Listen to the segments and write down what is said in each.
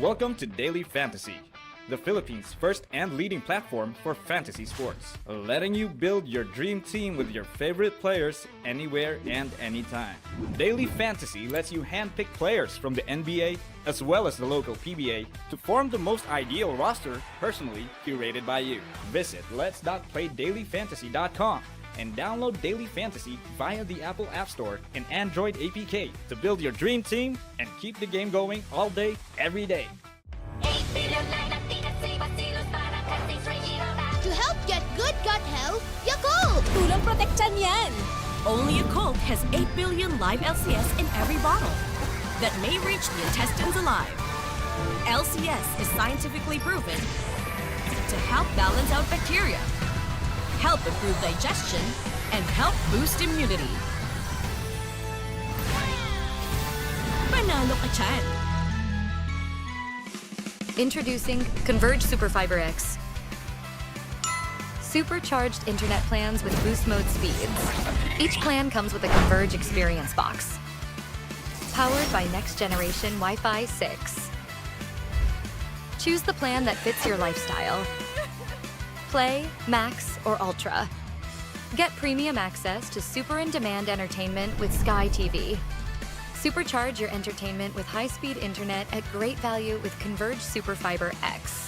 Welcome to Daily Fantasy, the Philippines' first and leading platform for fantasy sports, letting you build your dream team with your favorite players anywhere and anytime. Daily Fantasy lets you handpick players from the NBA as well as the local PBA to form the most ideal roster personally curated by you. Visit lets.playdailyfantasy.com and download Daily Fantasy via the Apple App Store and Android APK to build your dream team and keep the game going all day, every day. To help get good gut health, Yakult! Tulong protection yan! Only Yakult has 8 billion live LCS in every bottle that may reach the intestines alive. LCS is scientifically proven to help balance out bacteria, help improve digestion, and help boost immunity. Panalo ka dyan! Introducing Converge Superfiber X. Supercharged internet plans with boost mode speeds. Each plan comes with a Converge experience box. Powered by next generation Wi-Fi 6. Choose the plan that fits your lifestyle. Play, Max, or Ultra. Get premium access to super in-demand entertainment with Sky TV. Supercharge your entertainment with high-speed internet at great value with Converge Superfiber X.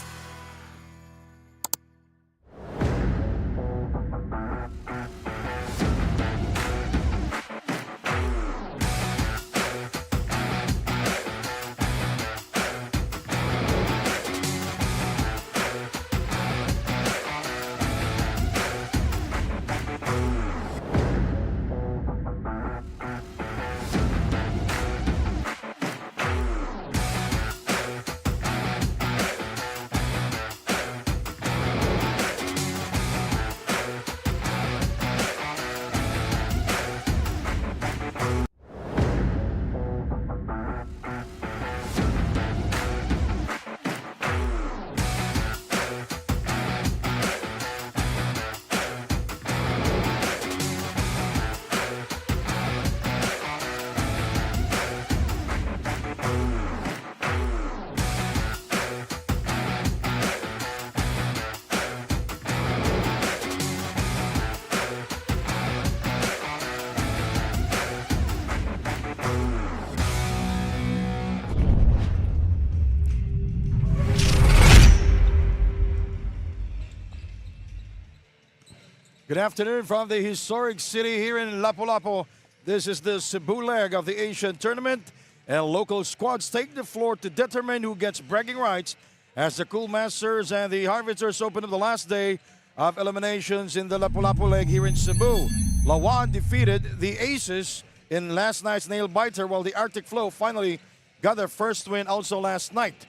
Good afternoon from the historic city here in Lapu-Lapu. This is the Cebu leg of the Asian Tournament, and local squads take the floor to determine who gets bragging rights as the Cool Masters and the Harvesters open up the last day of eliminations in the Lapu-Lapu leg here in Cebu. LAWAAN defeated the Aces in last night's nail-biter, while the Arctic Flow finally got their first win also last night.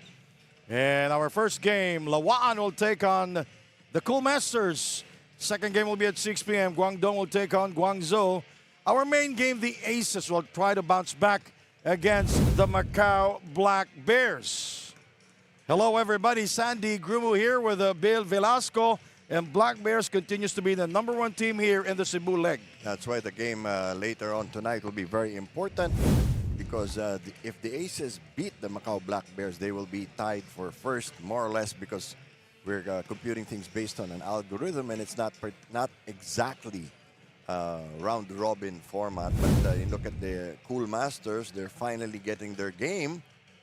And our first game, LAWAAN will take on the Cool Masters. Second game will be at 6 p.m. Guangdong will take on Guangzhou. Our main game, the Aces, will try to bounce back against the Macau Black Bears. Hello, everybody. Sandy Grumu here with Bill Velasco. And Black Bears continues to be the #1 team here in the Cebu leg. That's why the game later on tonight will be very important, because if the Aces beat the Macau Black Bears, they will be tied for first, more or less, because we're computing things based on an algorithm, and it's not exactly round-robin format. But you look at the Cool Masters, they're finally getting their game,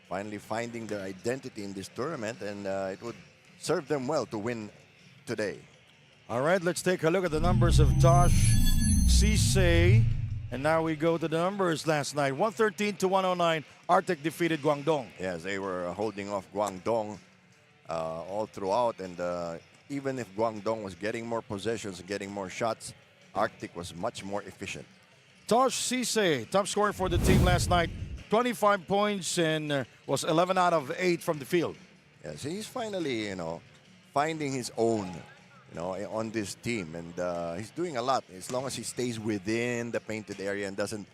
finally finding their identity in this tournament, and it would serve them well to win today. All right, let's take a look at the numbers of Tosh Cisse. And now we go to the numbers last night. 113 to 109, Arctic defeated Guangdong. Yes, they were holding off Guangdong all throughout, and even if Guangdong was getting more possessions, getting more shots, Arctic was much more efficient. Tosh Cisse, top scorer for the team last night, 25 points and was 11 out of 8 from the field. Yes, he's finally, finding his own, on this team, and he's doing a lot as long as he stays within the painted area and doesn't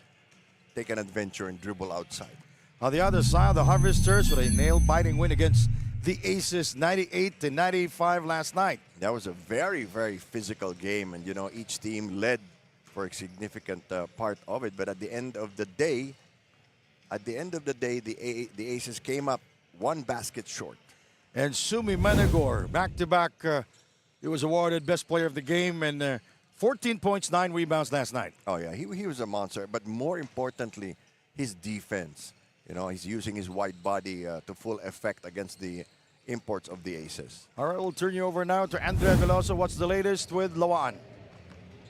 take an adventure and dribble outside. On the other side, the Harvesters with a nail-biting win against the Aces, 98-95 last night. That was a very, very physical game, and each team led for a significant part of it. But at the end of the day, the Aces came up one basket short. And Sumi Managor, back-to-back, he was awarded Best Player of the Game and 14 points, 9 rebounds last night. Oh, yeah, he was a monster. But more importantly, his defense. You know, he's using his wide body to full effect against the imports of the Aces. All right, we'll turn you over now to Andrea Veloso. What's the latest with LAWAAN?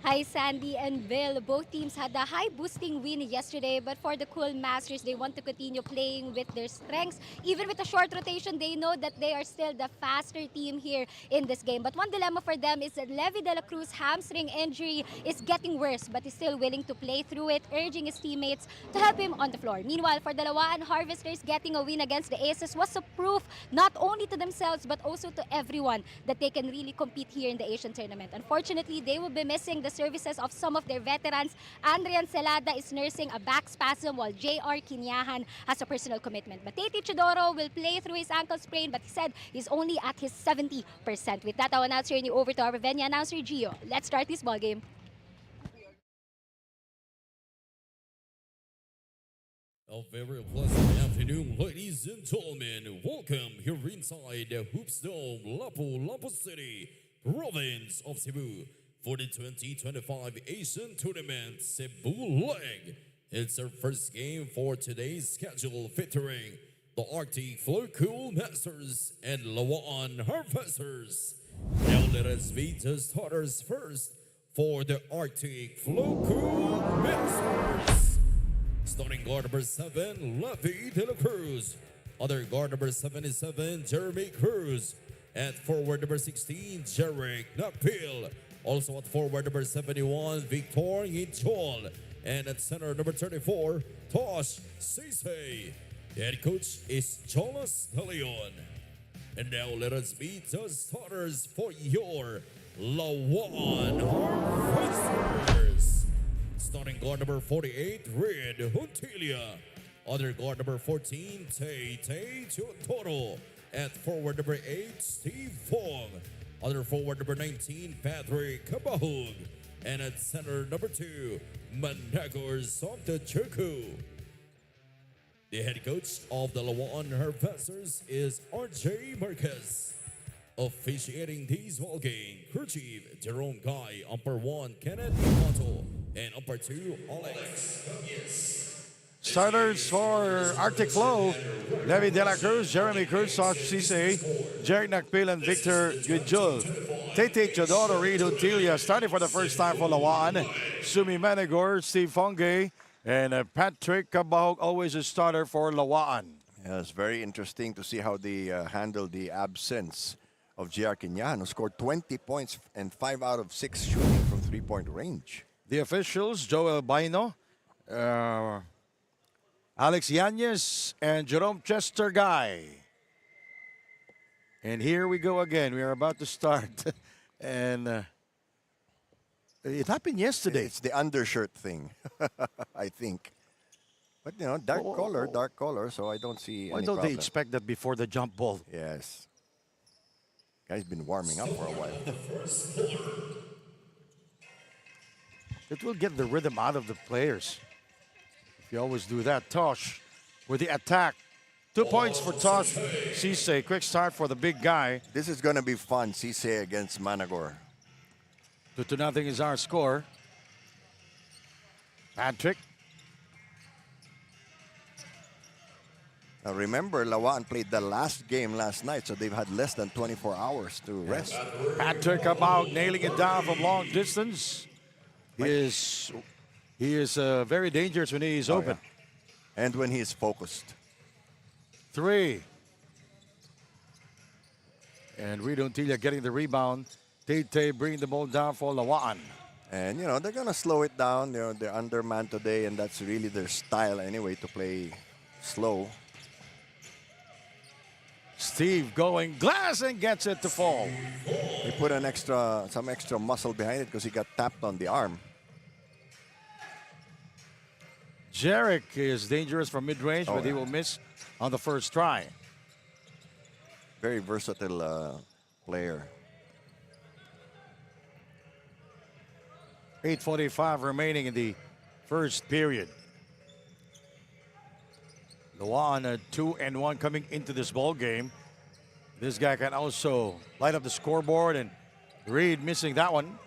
Hi, Sandy and Bill. Both teams had a high-boosting win yesterday, but for the Cool Masters, they want to continue playing with their strengths. Even with a short rotation, they know that they are still the faster team here in this game. But one dilemma for them is that Levi de la Cruz's hamstring injury is getting worse, but he's still willing to play through it, urging his teammates to help him on the floor. Meanwhile, for the LAWAAN Harvesters, getting a win against the Aces was a proof not only to themselves, but also to everyone that they can really compete here in the Asian tournament. Unfortunately, they will be missing the services of some of their veterans. Andrian Celada is nursing a back spasm while J.R. Quinyahan has a personal commitment. But Tate Chodoro will play through his ankle sprain, but he said he's only at his 70%. With that, I will now turn you over to our Ravenna announcer, Gio. Let's start this ballgame. A very pleasant afternoon, ladies and gentlemen. Welcome here inside the Hoops Dome, Lapu-Lapu City, province of Cebu, for the 2025 Asian Tournament CEBU Leg. It's our first game for today's schedule, featuring the Arctic Flow Cool Masters and LAWAAN Harvesters. Now let us meet the starters first for the Arctic Flow Cool Masters. Starting guard number 7, Levi de la Cruz. Other guard number 77, Jeremy Cruz. At forward number 16, Jarek Napil. Also at forward number 71, Victor Inchol. And at center number 34, Tosh Sisei. The head coach is Jonas De Leon. And now let us meet the starters for your LAWAAN Harvesters. Starting guard number 48, Red Huntilia. Other guard number 14, Tay Toro. At forward number 8, Steve Fong. Other forward number 19, Patrick Kabahug. And at center number 2, Managor Somtachuku. The head coach of the LAWAAN Harvesters is RJ Marquez. Officiating this ball game, crew chief Jerome Guy, umpire 1, Kenneth Mato, and umpire 2, Alex. Starters for Arctic Flow, Levi de la Cruz, Jeremy Cruz, Tosh Sisei, Jarek Nakpil, and Victor Gujul. Tate Chodoro, Reed Huntilia, starting for the first time for LAWAAN. Sumi Managor, Steve Fonge, and Patrick Kabahog, always a starter for LAWAAN. Yeah, it's very interesting to see how they handle the absence of J.R. Quinyahan, who scored 20 points and 5 out of 6 shooting from three-point range. The officials, Joel Baino, Alex Yanez, and Jerome Chester Guy. And here we go again. We are about to start. And it happened yesterday. It's the undershirt thing, I think. But, you know, dark color, so I don't see Why any don't problem. they expect that before the jump ball? Yes. Guy's been warming up for a while. It will get the rhythm out of the players. If you always do that. Tosh with the attack. 2 points for Tosh Sisei. Quick start for the big guy. This is going to be fun, Sisei against Managor. 2-0 is our score. Patrick. Now remember, LAWAAN played the last game last night, so they've had less than 24 hours to rest. Patrick about nailing it down from long distance. He is very dangerous when he is open. Yeah. And when he is focused. 3. And Reed Huntilia getting the rebound. Tate bringing the ball down for LAWAAN. And, you know, they're going to slow it down. You know, they're undermanned today, and that's really their style anyway, to play slow. Steve going glass and gets it to fall. They put some extra muscle behind it because he got tapped on the arm. Jarek is dangerous from mid-range, but he will miss on the first try. Very versatile player. 8:45 remaining in the first period. LAWAAN 2-1 coming into this ball game. This guy can also light up the scoreboard, and Reed missing that one.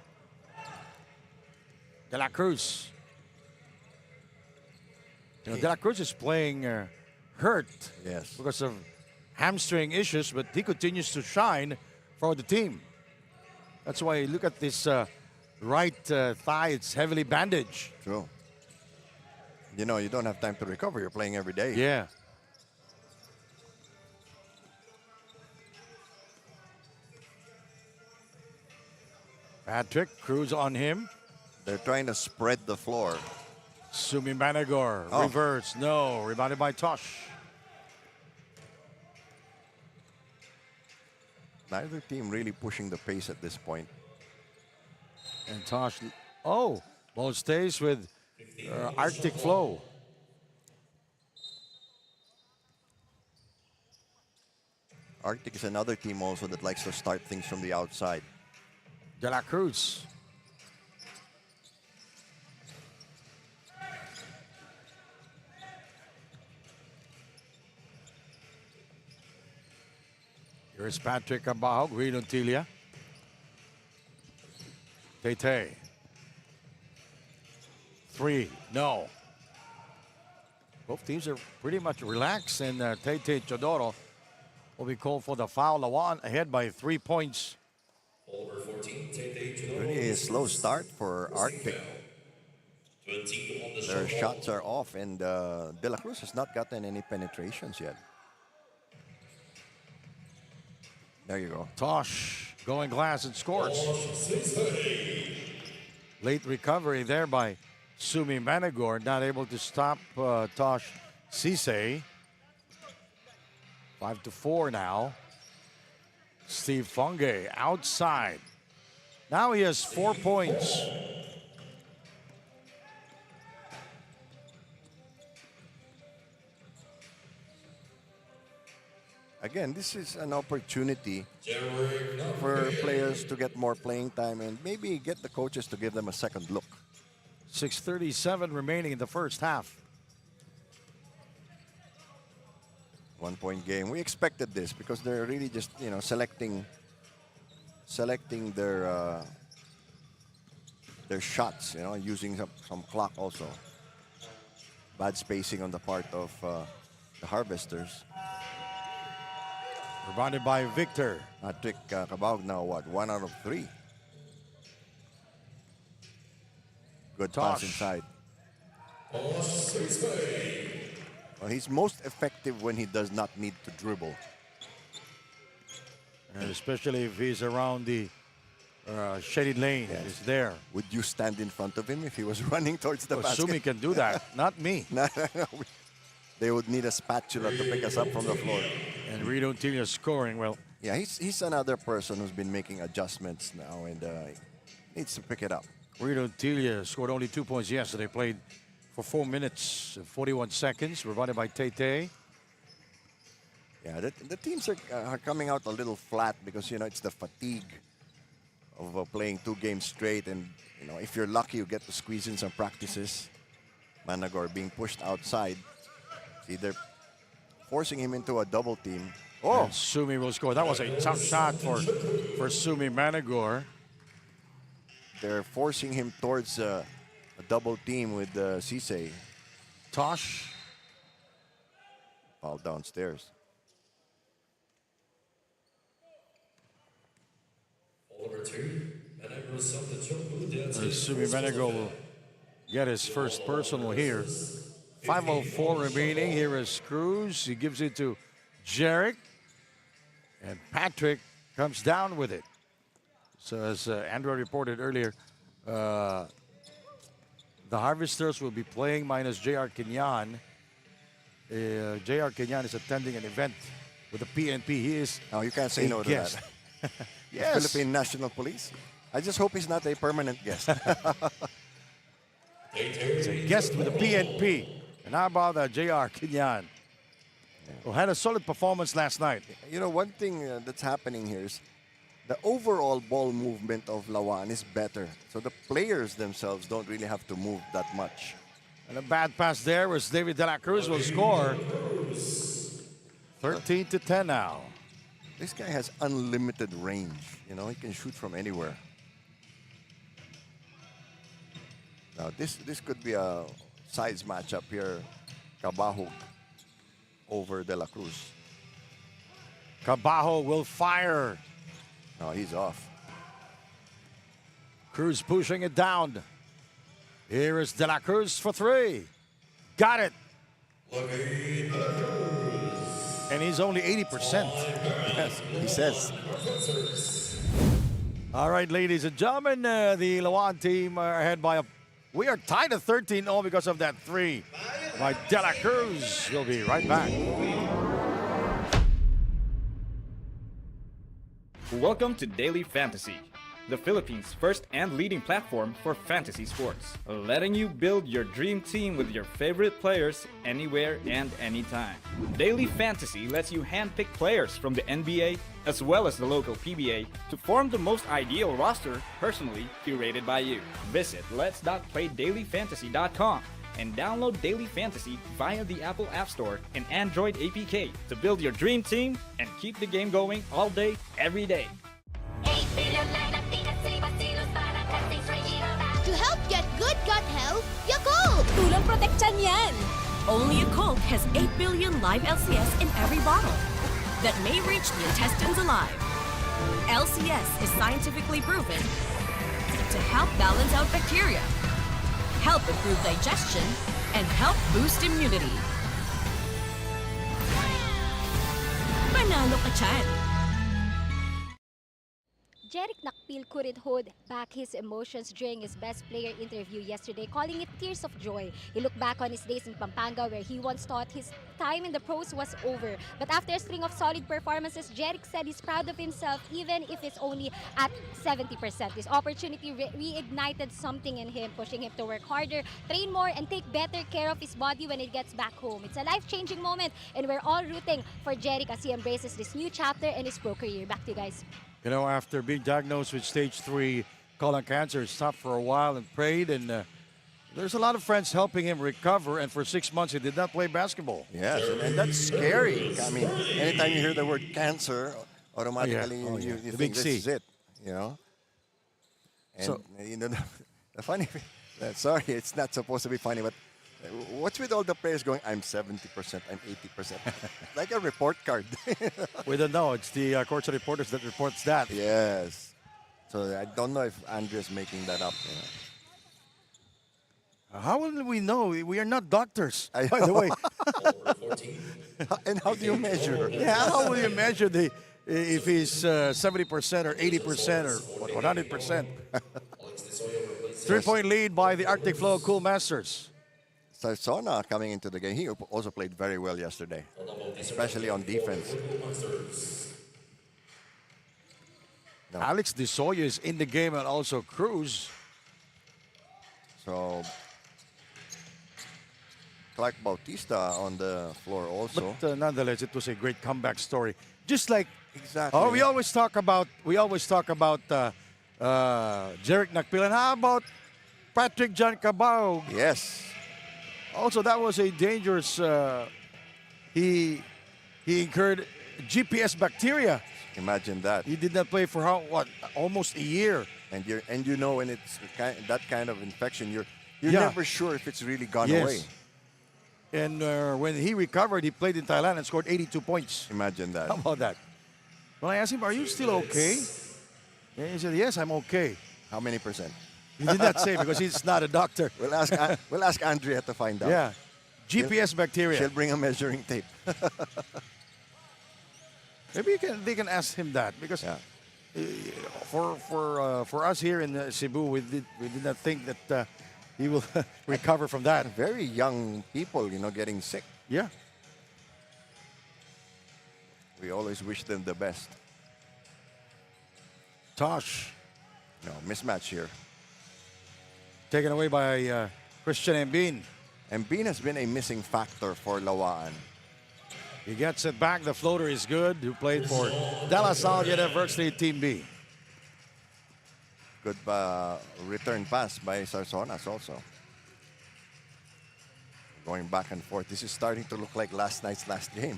De La Cruz. You know, De La Cruz is playing hurt because of hamstring issues, but he continues to shine for the team. That's why you look at this right thigh, it's heavily bandaged. True. You know, you don't have time to recover. You're playing every day. Yeah. Patrick, Cruz on him. They're trying to spread the floor. Sumi Managor, reverse, no, rebounded by Tosh. Neither team really pushing the pace at this point. And Tosh, ball stays with Arctic Flow. Arctic is another team also that likes to start things from the outside. De La Cruz. Here's Patrick Abao, Green Ontilia. Tay. 3, no. Both teams are pretty much relaxed, and Tay Chodoro will be called for the foul. LAWAAN ahead by 3 points. Over 14, Really a slow start for Arctic. 20 on the Their shots are off, and De La Cruz has not gotten any penetrations yet. There you go. Tosh going glass and scores. Late recovery there by Sumi Managor, not able to stop Tosh Cisse. 5-4 now. Steve Funge outside. Now he has 4 points. Again, this is an opportunity for players to get more playing time and maybe get the coaches to give them a second look. 6:37 remaining in the first half. 1 point game. We expected this because they're really just, you know, selecting their shots, you know, using some clock also. Bad spacing on the part of the Harvesters. Rebounded by Victor. Patrick Cabag now, what, 1 out of 3. Good pass Tosh. inside. Well, he's most effective when he does not need to dribble. And especially if he's around the shaded lane. Yes. He's there. Would you stand in front of him if he was running towards the Well, basket? Sumi can do that, not me. No. They would need a spatula to pick us up from the floor. And Reed Ontilia scoring well. Yeah, he's another person who's been making adjustments now and needs to pick it up. Reed Ontilia scored only 2 points yesterday. Played for 4 minutes, 41 seconds. Rebounded by Tay. Yeah, the teams are coming out a little flat because, you know, it's the fatigue of playing 2 games straight. And, you know, if you're lucky, you get to squeeze in some practices. Managor being pushed outside. Either forcing him into a double team. And Sumi will score. That was a tough shot for Sumi Managor. They're forcing him towards a double team with Cisse. Tosh. Foul downstairs. Over 2, Sumi Managor will get his first personal here. 5:04 remaining. Here is Cruz. He gives it to Jarek. And Patrick comes down with it. So as Andrew reported earlier, the Harvesters will be playing minus J.R. Kenyan. J.R. Kenyan is attending an event with the PNP. He is Oh, you can't say a no to guest. that. Yes. Philippine National Police. I just hope he's not a permanent guest. He's a guest with the PNP. And how about J.R. Kenyan? Who had a solid performance last night. You know, one thing that's happening here is the overall ball movement of LAWAAN is better. So the players themselves don't really have to move that much. And a bad pass there was David De La Cruz will score. 13-10 now. This guy has unlimited range. You know, he can shoot from anywhere. Now, this could be a size matchup here. Cabahug over De La Cruz. Cabajo will fire. No, he's off. Cruz pushing it down. Here is De La Cruz for three. Got it. And he's only 80%. Yes, he says. All right, ladies and gentlemen, the LAWAAN team are ahead by we are tied at 13-0 because of that three by De La Cruz. We'll be right back. Welcome to Daily Fantasy, the Philippines' first and leading platform for fantasy sports, letting you build your dream team with your favorite players anywhere and anytime. Daily Fantasy lets you handpick players from the NBA as well as the local PBA to form the most ideal roster personally curated by you. Visit lets.playdailyfantasy.com and download Daily Fantasy via the Apple App Store and Android APK to build your dream team and keep the game going all day, every day. To help get good gut health, Yakult! Tulong protection yan! Only a Colt has 8 billion live LCS in every bottle that may reach the intestines alive. LCS is scientifically proven to help balance out bacteria, help improve digestion, and help boost immunity. Panalo ka dyan! Jerick Nakpil couldn't hold back his emotions during his best player interview yesterday, calling it tears of joy. He looked back on his days in Pampanga where he once thought his time in the pros was over. But after a string of solid performances, Jerick said he's proud of himself even if it's only at 70%. This opportunity reignited something in him, pushing him to work harder, train more, and take better care of his body when he gets back home. It's a life-changing moment, and we're all rooting for Jerick as he embraces this new chapter in his pro career. Back to you guys. You know, after being diagnosed with stage 3 colon cancer, he stopped for a while and prayed, and there's a lot of friends helping him recover, and for 6 months he did not play basketball. Yes, and that's scary. I mean, anytime you hear the word cancer, automatically you think this is it, you know? And, so, you know, the funny, sorry, it's not supposed to be funny, but what's with all the players going, I'm 70%, I'm 80%? Like a report card. we don't know. It's the courts reporters that reports that. Yes. So I don't know if Andre's making that up. You know. How will we know? We are not doctors, by the way. And how do you measure? Yeah, how will you measure if he's 70% or 80% or 100%? 3-point lead by the Arctic Flow Cool Masters. Sarsona coming into the game, he also played very well yesterday, especially on defense. No. Alex De Soya is in the game and also Cruz. So Clark Bautista on the floor also. But nonetheless, it was a great comeback story. Just like exactly. we always talk about Jerick Nakpil, and how about Patrick John Cabao? Yes. Also, that was a dangerous. He incurred GPS bacteria. Imagine that. He did not play for almost a year. And you know when it's that kind of infection, you're never sure if it's really gone away. And when he recovered, he played in Thailand and scored 82 points. Imagine that. How about that? When I asked him, "Are you still okay?" And he said, "Yes, I'm okay." How many percent? He did not say because he's not a doctor. We'll ask Andrea to find out. Yeah, GPS bacteria. She'll bring a measuring tape. Maybe they can ask him that because for us here in Cebu, we did not think that he will recover from that. Very young people, you know, getting sick. Yeah. We always wish them the best. Tosh. No, mismatch here. Taken away by Christian Mbin. Mbin has been a missing factor for LAWAAN. He gets it back. The floater is good. Who played for De La Salle University Team B. Good return pass by Sarsonas also. Going back and forth. This is starting to look like last night's last game.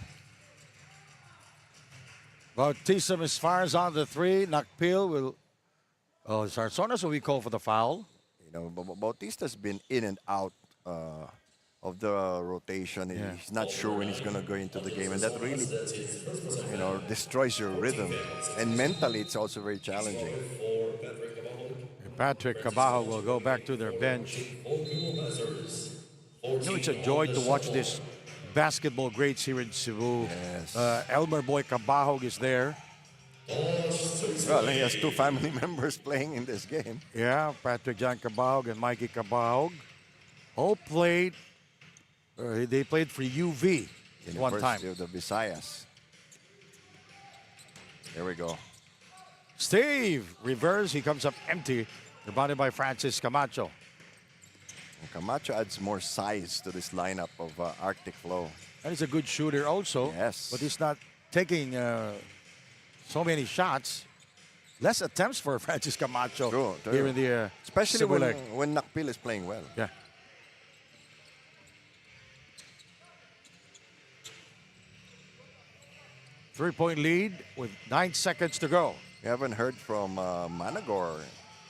Bautista misfires on the three. Nakpil will. Oh, Sarsona, so we call for the foul. You know, Bautista's been in and out of the rotation. Yeah. He's not sure when he's going to go into the game, and that really, you know, destroys your rhythm. And mentally, it's also very challenging. Patrick Cabajo will go back to their bench. You know, it's a joy to watch this basketball greats here in Cebu. Yes. Elmer Boy Cabajo is there. Well, he has two family members playing in this game. Yeah, Patrick John Cabajo and Mikey Cabajo. All played. They played for UV one time. University of the Visayas. There we go. Steve, reverse. He comes up empty. Rebounded by Francis Camacho. And Camacho adds more size to this lineup of Arctic Flow. And he's a good shooter also. Yes. But he's not taking so many shots. Less attempts for Francis Camacho True. here in the Especially Cebu leg. when Nakpil is playing well. Yeah. Three-point lead with 9 seconds to go. We haven't heard from Managor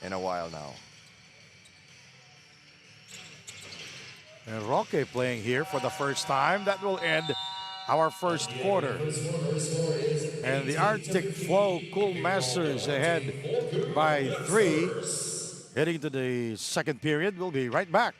in a while now. And Roque playing here for the first time. That will end our first quarter. And the Arctic Flow Cool Masters ahead by 3. Heading to the second period. We'll be right back.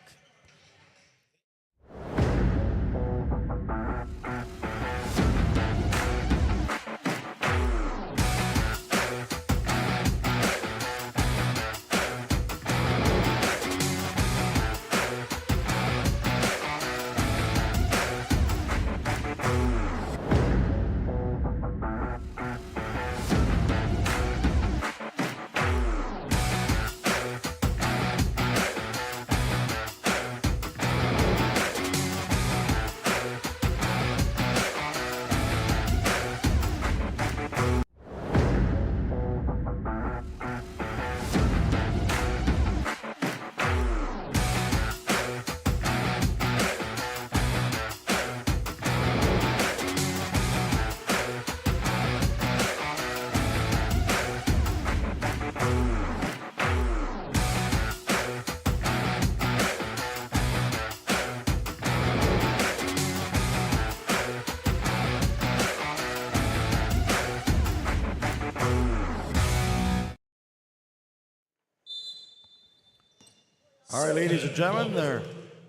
All right, ladies and gentlemen, their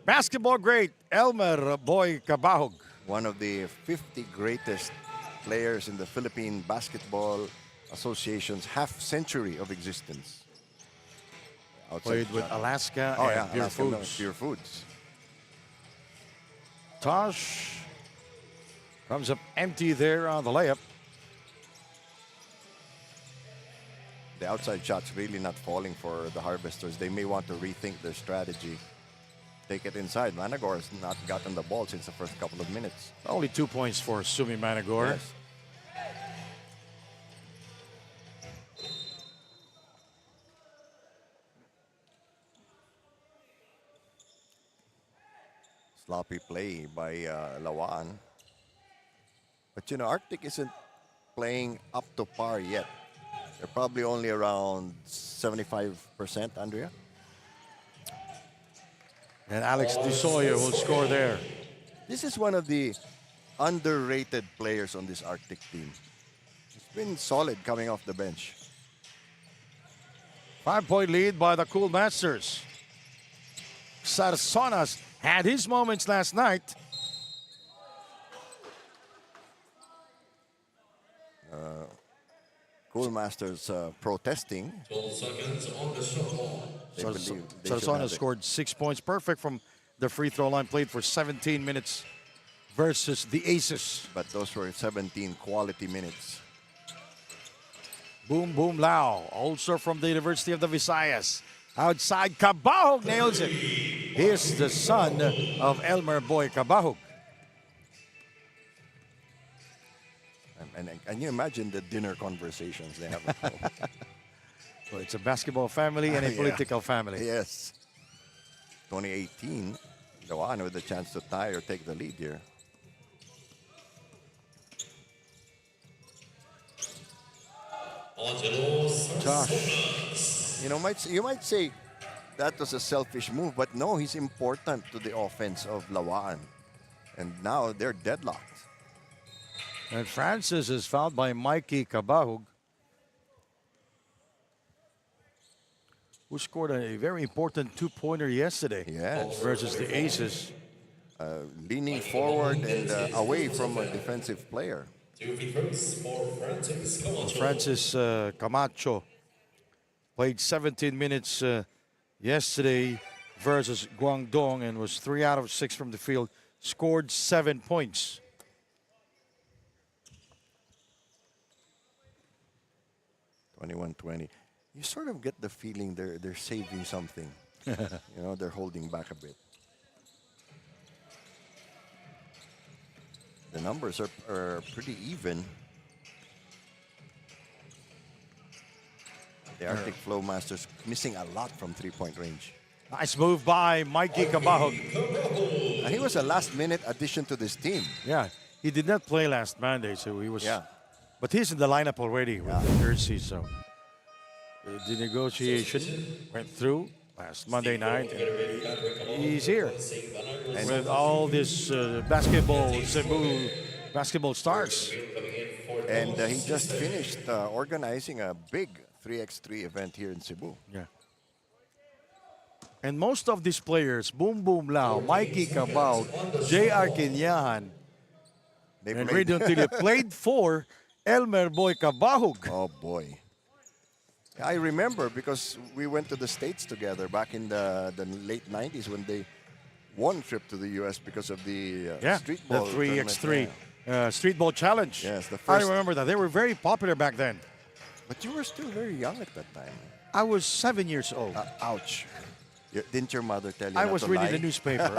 basketball great, Elmer Boy Cabahog. One of the 50 greatest players in the Philippine Basketball Association's half-century of existence. Played with Alaska Oh, and yeah, Pure Alaska, no, Foods. Pure Foods. Tosh comes up empty there on the layup. The outside shot's really not falling for the Harvesters. They may want to rethink their strategy. Take it inside. Managor has not gotten the ball since the first couple of minutes. Only 2 points for Sumi Managor. Yes. Sloppy play by LAWAAN. But you know, Arctic isn't playing up to par yet. They're probably only around 75%, Andrea. And Alex DeSoya will score there. This is one of the underrated players on this Arctic team. He's been solid coming off the bench. 5-point lead by the Cool Masters. Sarsonas had his moments last night. Cool Masters protesting. 12 seconds on the shot clock. They believe they should Sarsonas have it. scored 6 points, perfect from the free throw line, played for 17 minutes versus the Aces. But those were 17 quality minutes. Boom, boom, Lao, also from the University of the Visayas. Outside, Cabahog nails it. He's the son of Elmer Boy Cabahog. And can you imagine the dinner conversations they have at home? Well, it's a basketball family and a Yeah. political family. Yes. 2018, LAWAAN with a chance to tie or take the lead here. Josh. You might say that was a selfish move, but no, he's important to the offense of LAWAAN. And now they're deadlocked. And Francis is fouled by Mikey Cabahug, who scored a very important two-pointer yesterday versus the Aces. Leaning forward and away from a defensive player. Francis Camacho played 17 minutes yesterday versus Guangdong and was 3 out of 6 from the field, scored 7 points. $21-20. You sort of get the feeling they're saving something. They're holding back a bit. The numbers are pretty even. The Arctic Flow Masters missing a lot from three-point range. Nice move by Mikey Cabahug. He was a last-minute addition to this team. Yeah, he did not play last Monday, so he was. Yeah. But he's in the lineup already with the jersey, so the negotiation went through last Monday night, and he's here. And with all this basketball, CEBU basketball stars. And he just finished organizing a big 3x3 event here in Cebu. Yeah. And most of these players, Boom Boom Lao, Mikey Cabao, J.R. Kinyahan, and Radon Tilly played for Elmer Boy Cabahug. Oh, boy. I remember because we went to the States together back in the late 90s when they won a trip to the U.S. because of the street ball. The 3x3 street ball challenge. Yes, the I first. remember that. They were very popular back then. But you were still very young at that time. I was 7 years old. Ouch. Didn't your mother tell you I not was to reading lie? the newspaper.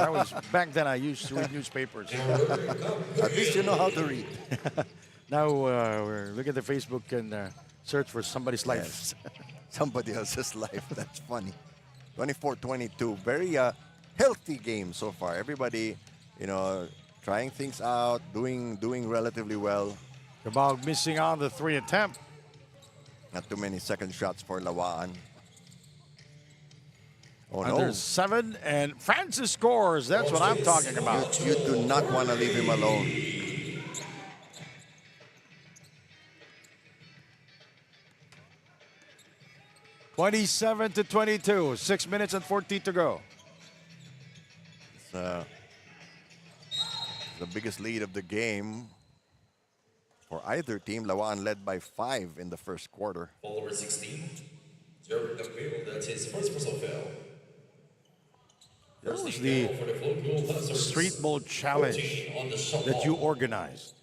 Back then I used to read newspapers. At least you know how to read. Now we're look at the Facebook and search for somebody's life. Yes. Somebody else's life. That's funny. 24-22. Very healthy game so far. Everybody, trying things out, doing relatively well. About missing on the 3 attempt. Not too many second shots for LAWAAN. Oh, Under no. 7, and Francis scores. That's what I'm talking about. You do not want to leave him alone. (27-22). 6 minutes and 14 to go. It's the biggest lead of the game for either team. LAWAAN led by 5 in the first quarter. Ball number 16. Jeremy Campbell, that's his first personal foul. That was the street ball challenge that you organized.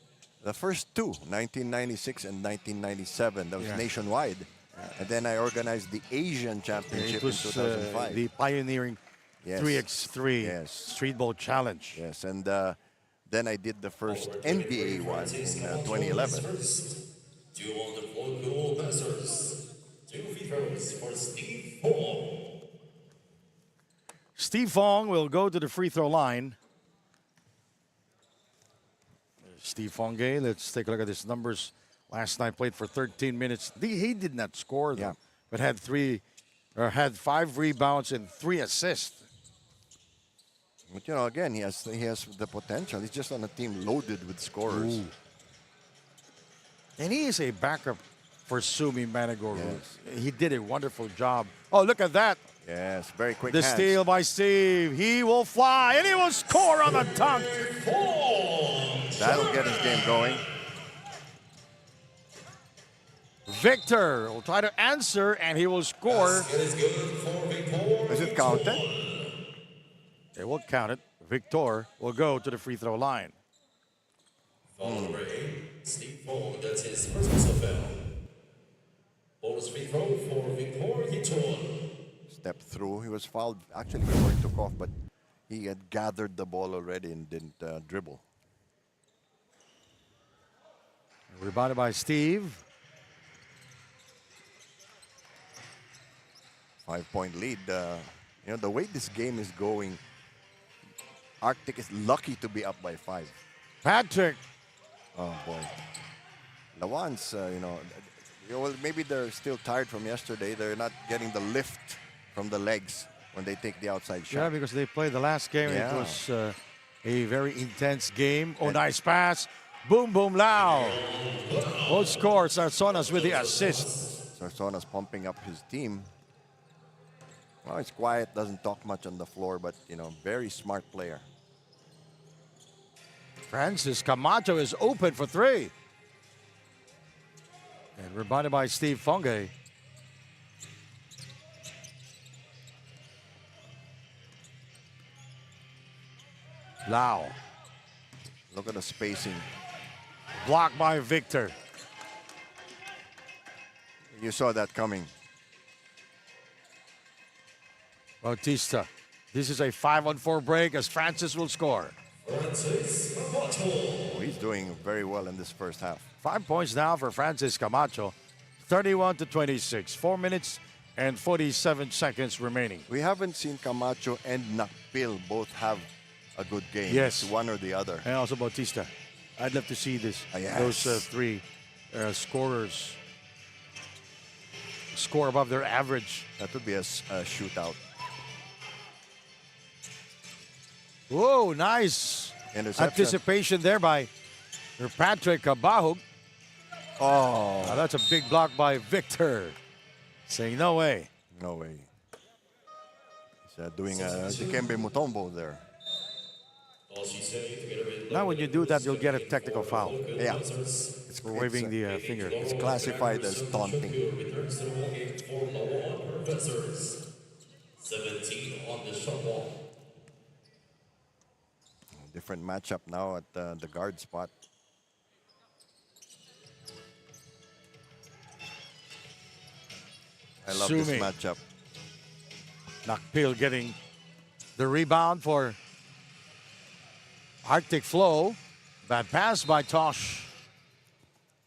The first two, 1996 and 1997, that was Yeah. nationwide. And then I organized the Asian Championship It was in 2005. the pioneering Yes. 3x3 Yes. street ball challenge. Yes, and then I did the first NBA one in 2011. Two on the floor, goal passers. 2 free throws for Steve Fong. Steve Fong will go to the free throw line. Steve Fonge, let's take a look at his numbers. Last night played for 13 minutes. He did not score though, but had 5 rebounds and 3 assists. But again, he has the potential. He's just on a team loaded with scorers. Ooh. And he is a backup for Sumi Managoro. Yes. He did a wonderful job. Oh, look at that. Yes, very quick The hands. steal by Steve. He will fly, and he will score on the dunk. That'll get his game going. Victor will try to answer, and he will score. Is it counted? They will count it. Victor will go to the free throw line. Foul number 8, Steve Fong, that's his first personal foul. Bonus free throw for Victor Hiton. Step through. He was fouled actually before he took off, but he had gathered the ball already and didn't dribble. Rebounded by Steve. 5-point lead. The way this game is going, Arctic is lucky to be up by 5. Patrick. Oh boy. LAWAAN's, well, maybe they're still tired from yesterday. They're not getting the lift from the legs when they take the outside shot. Yeah, because they played the last game. Yeah. It was a very intense game. Oh, nice pass. Boom, boom, Lao. Both scores. Sarsonas with the assist. Sarsona's pumping up his team. Well, it's quiet, doesn't talk much on the floor, but, very smart player. Francis Camacho is open for 3. And rebounded by Steve Funge. Lau. Look at the spacing. Blocked by Victor. You saw that coming. Bautista. This is a 5-on-4 break as Francis will score. Oh, he's doing very well in this first half. 5 points now for Francis Camacho. 31-26. 4 minutes and 47 seconds remaining. We haven't seen Camacho and Nakpil both have a good game. Yes. It's one or the other. And also Bautista. I'd love to see this. Yes. Those 3 scorers score above their average. That would be a shootout. Whoa, nice Interception. anticipation there by Patrick Bahug. Oh, Now that's a big block by Victor. Saying no way. no way. He's doing a Dikembe Mutombo there. Now when you do that, you'll get a technical foul. Yeah. For waving the finger. It's classified as taunting. Returns to the ball game for LAWAAN Professors. 17 on the shot wall. Different matchup now at the guard spot. I love this Sumi. matchup. Nakpil getting the rebound for Arctic Flow. Bad pass by Tosh.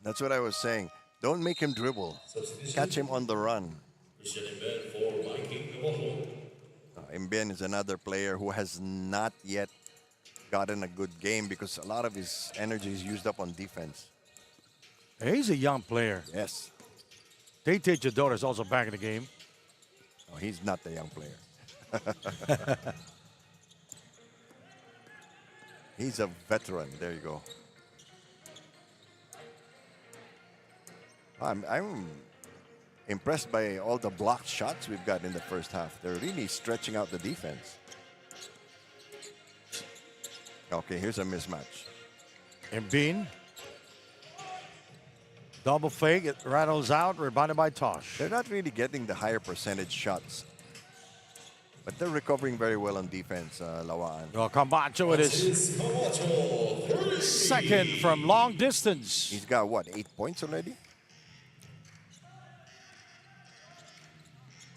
That's what I was saying. Don't make him dribble. Catch him on the run. Mbien is another player who has not yet gotten a good game because a lot of his energy is used up on defense. He's a young player. Yes. Tate Jador is also back in the game. No, he's not a young player. He's a veteran. There you go. I'm impressed by all the blocked shots we've got in the first half. They're really stretching out the defense. Okay, here's a mismatch. Mbien. Double fake. It rattles out. Rebounded by Tosh. They're not really getting the higher percentage shots. But they're recovering very well on defense, LAWAAN. Well, Camacho with his second from long distance. He's got, what, 8 points already?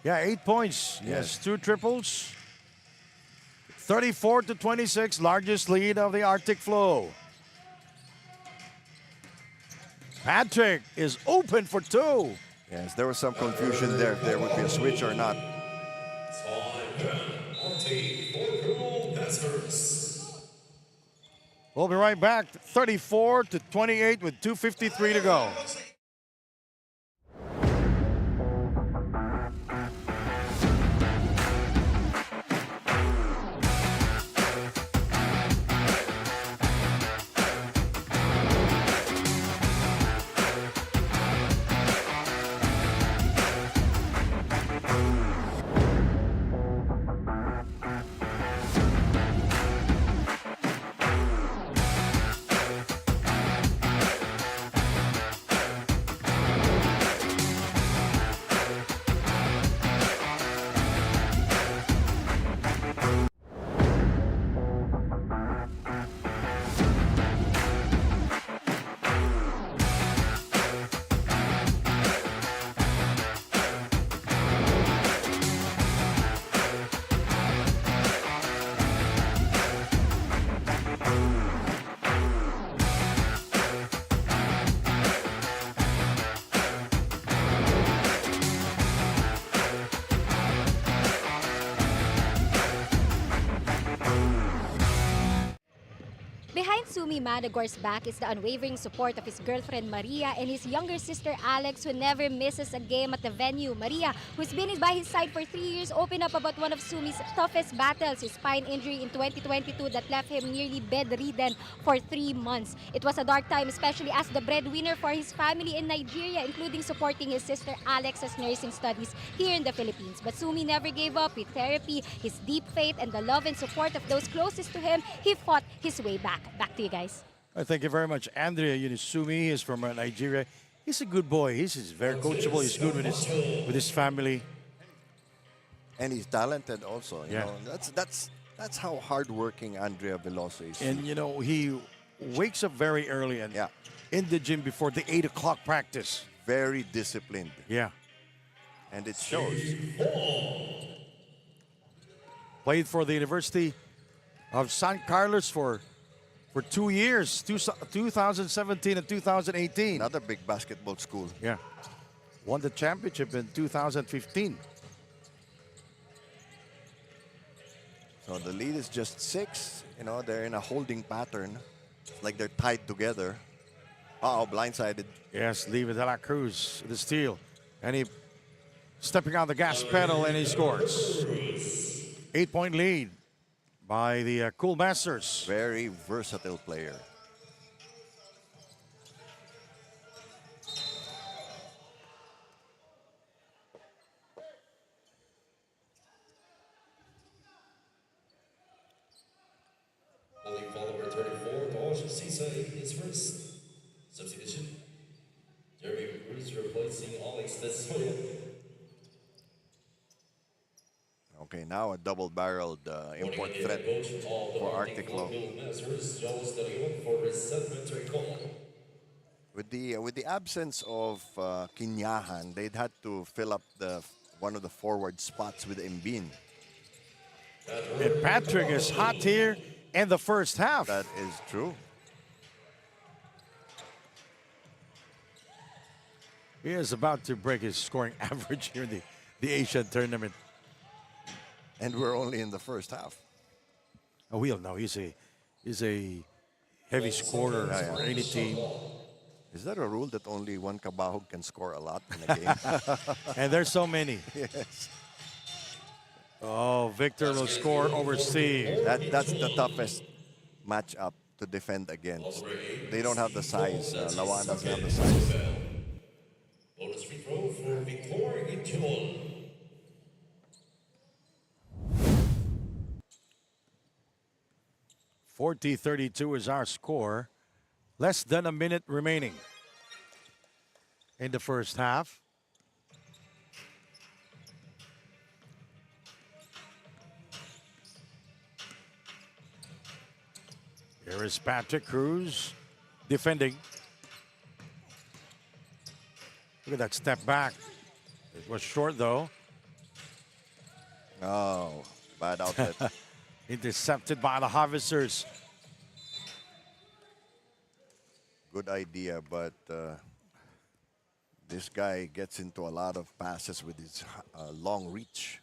Yeah, 8 points. Yes, Yes. 2 triples. 34-26, largest lead of the Arctic Flow. Patrick is open for 2. Yes, there was some confusion there if there would be a switch or not. We'll be right back. 34-28 with 2:53 to go. Sumi Managor's back is the unwavering support of his girlfriend Maria and his younger sister Alex, who never misses a game at the venue. Maria, who's been by his side for 3 years, opened up about one of Sumi's toughest battles, his spine injury in 2022 that left him nearly bedridden for 3 months. It was a dark time, especially as the breadwinner for his family in Nigeria, including supporting his sister Alex's nursing studies here in the Philippines. But Sumi never gave up. With therapy, his deep faith, and the love and support of those closest to him, he fought his way back. Back to you guys. Thank you very much, Andrea Unisumi. He's from Nigeria. He's a good boy. He's very coachable. He's good with his family. And he's talented also. You Yeah. know, that's how hardworking Andrea Veloso is. And you know, he wakes up very early and Yeah. in the gym before the 8 o'clock practice. Very disciplined. Yeah. And it shows. Played for the University of San Carlos for 2 years, 2017 and 2018. Another big basketball school. Yeah. Won the championship in 2015. So the lead is just 6. You know, they're in a holding pattern. It's like they're tied together. Uh-oh, blindsided. Yes, Levi de la Cruz, the steal. And he stepping on the gas pedal and he scores. 8-point lead by the Cool Masters. Very versatile player. Holding follower 34, Dawson Cisse, his first substitution. Jeremy Cruz replacing Alex Tesoyo. Okay, now a double-barreled import threat for Arctic Flow. With the absence of Kinyahan, they'd had to fill up one of the forward spots with Mbin. And Patrick is hot here in the first half. That is true. He is about to break his scoring average here in the Asian tournament. And we're only in the first half. Oh, we'll know he's a heavy scorer for any team. Is there a rule that only one kabahog can score a lot in a game? And there's so many. Yes. Oh, Victor will score over Steve. That's the toughest matchup to defend against. They don't have the size. LAWAAN doesn't have the size. Bonus free throw for Victor Ichimol. 40-32 is our score. Less than a minute remaining in the first half. Here is Patrick Cruz defending. Look at that step back. It was short though. Oh, bad outlet. Intercepted by the Harvesters. Good idea, but this guy gets into a lot of passes with his long reach.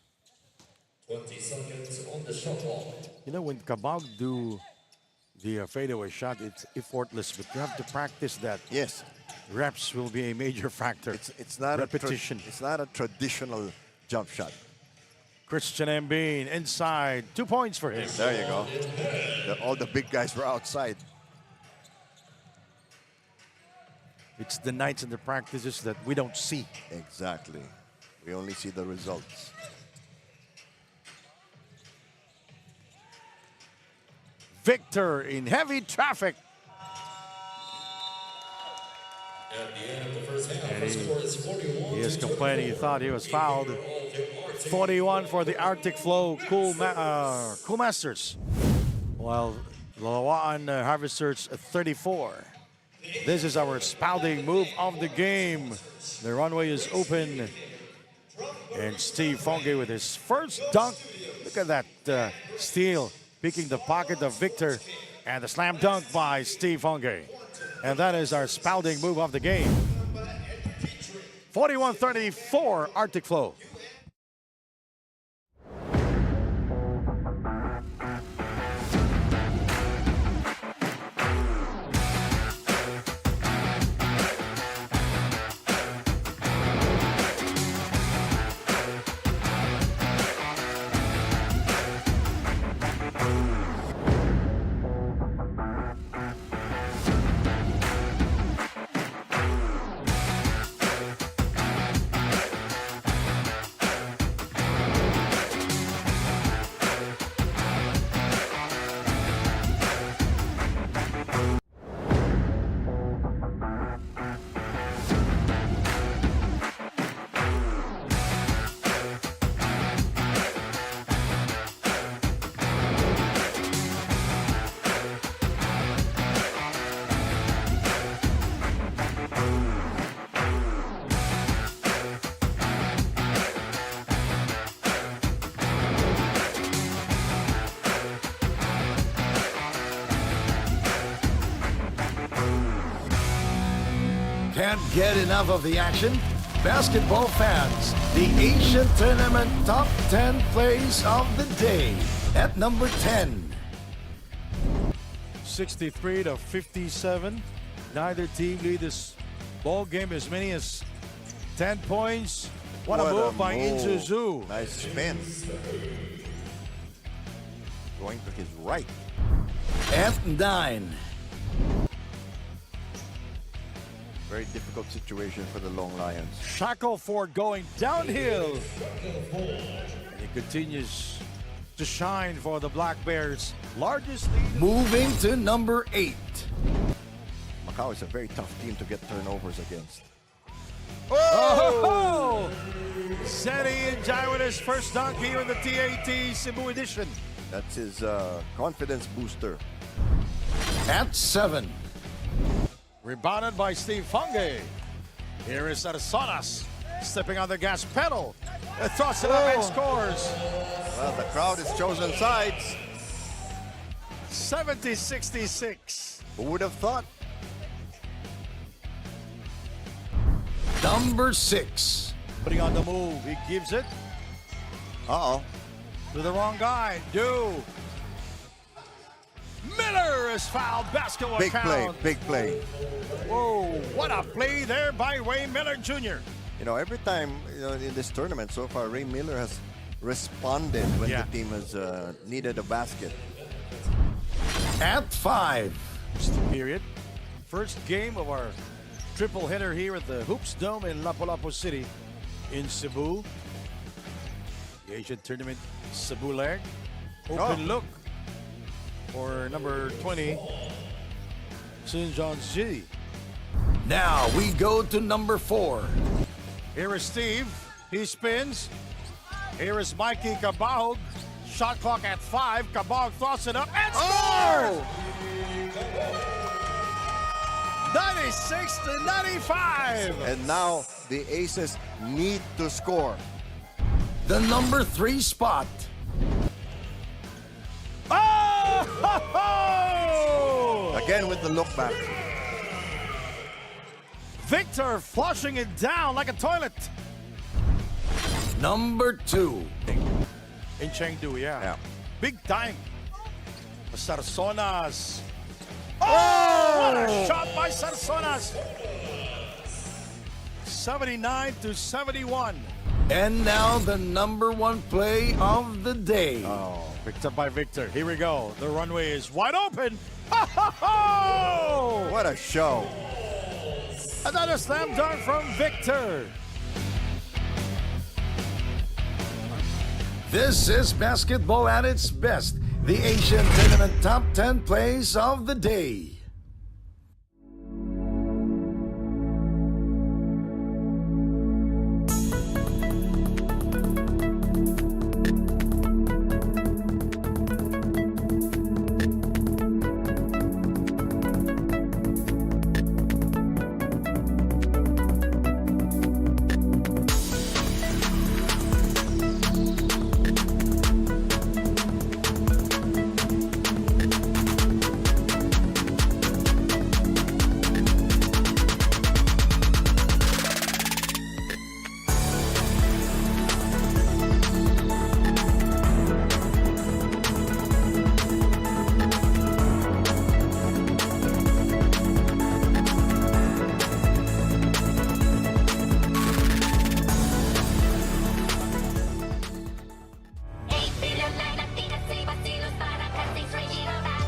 20 seconds on the shot clock. You know, when Kabag do the fadeaway shot, it's effortless, but you have to practice that. Yes. Reps will be a major factor. It's not repetition. it's not a traditional jump shot. Christian Mbin inside, 2 points for him. There you go. All the big guys were outside. It's the nights and the practices that we don't see. Exactly. We only see the results. Victor in heavy traffic. At the end of the first half, the score is 41. He is complaining. He thought he was fouled. 41 for the Arctic Flow Cool Masters, while LAWAAN Harvesters 34. This is our spouting move of the game. The runway is open. And Steve Fonge with his first dunk. Look at that steal, picking the pocket of Victor. And the slam dunk by Steve Fonge. And that is our spouting move of the game. 41-34 Arctic Flow. Can't get enough of the action? Basketball fans, the Asian Tournament Top 10 Plays of the Day. At number 10. 63 to 57. Neither team lead this ball game as many as 10 points. What a move by Inzuzu. Nice spin. Going to his right. At 9. Very difficult situation for the Long Lions. Shackleford going downhill. And he continues to shine for the Black Bears. Largest lead. Moving to number 8. Macau is a very tough team to get turnovers against. Oh! Zeni Njai with his first dunk here in the TAT Cebu edition. That's his confidence booster. At 7. Rebounded by Steve Funge. Here is Arsonas stepping on the gas pedal. Throws it up and scores. Well, the crowd has chosen sides. 70-66. Who would have thought? Number 6. Putting on the move. He gives it Uh-oh. to the wrong guy. Miller is fouled. Basketball Big count. play, big play. Whoa, what a play there by Ray Miller Jr. You know, every time in this tournament so far, Ray Miller has responded when the team has needed a basket. At 5. Period. First game of our triple header here at the Hoops Dome in Lapu-Lapu City in Cebu. The Asian Tournament Cebu leg. Open look for number 20, Sun Jong-ji. Now we go to number 4. Here is Steve. He spins. Here is Mikey Cabahog. Shot clock at 5. Cabahog throws it up and scores! 96 to 95. And now the Aces need to score. The number 3 spot. Oh! Again with the look back. Victor flushing it down like a toilet. Number 2. In Chengdu, yeah. Big time. Sarsonas. Oh! What a shot by Sarsonas. 79 to 71. And now the number 1 play of the day. Oh, picked up by Victor. Here we go. The runway is wide open. Oh! What a show. Another slam dunk from Victor. This is basketball at its best. The Asian Tournament Top 10 Plays of the Day.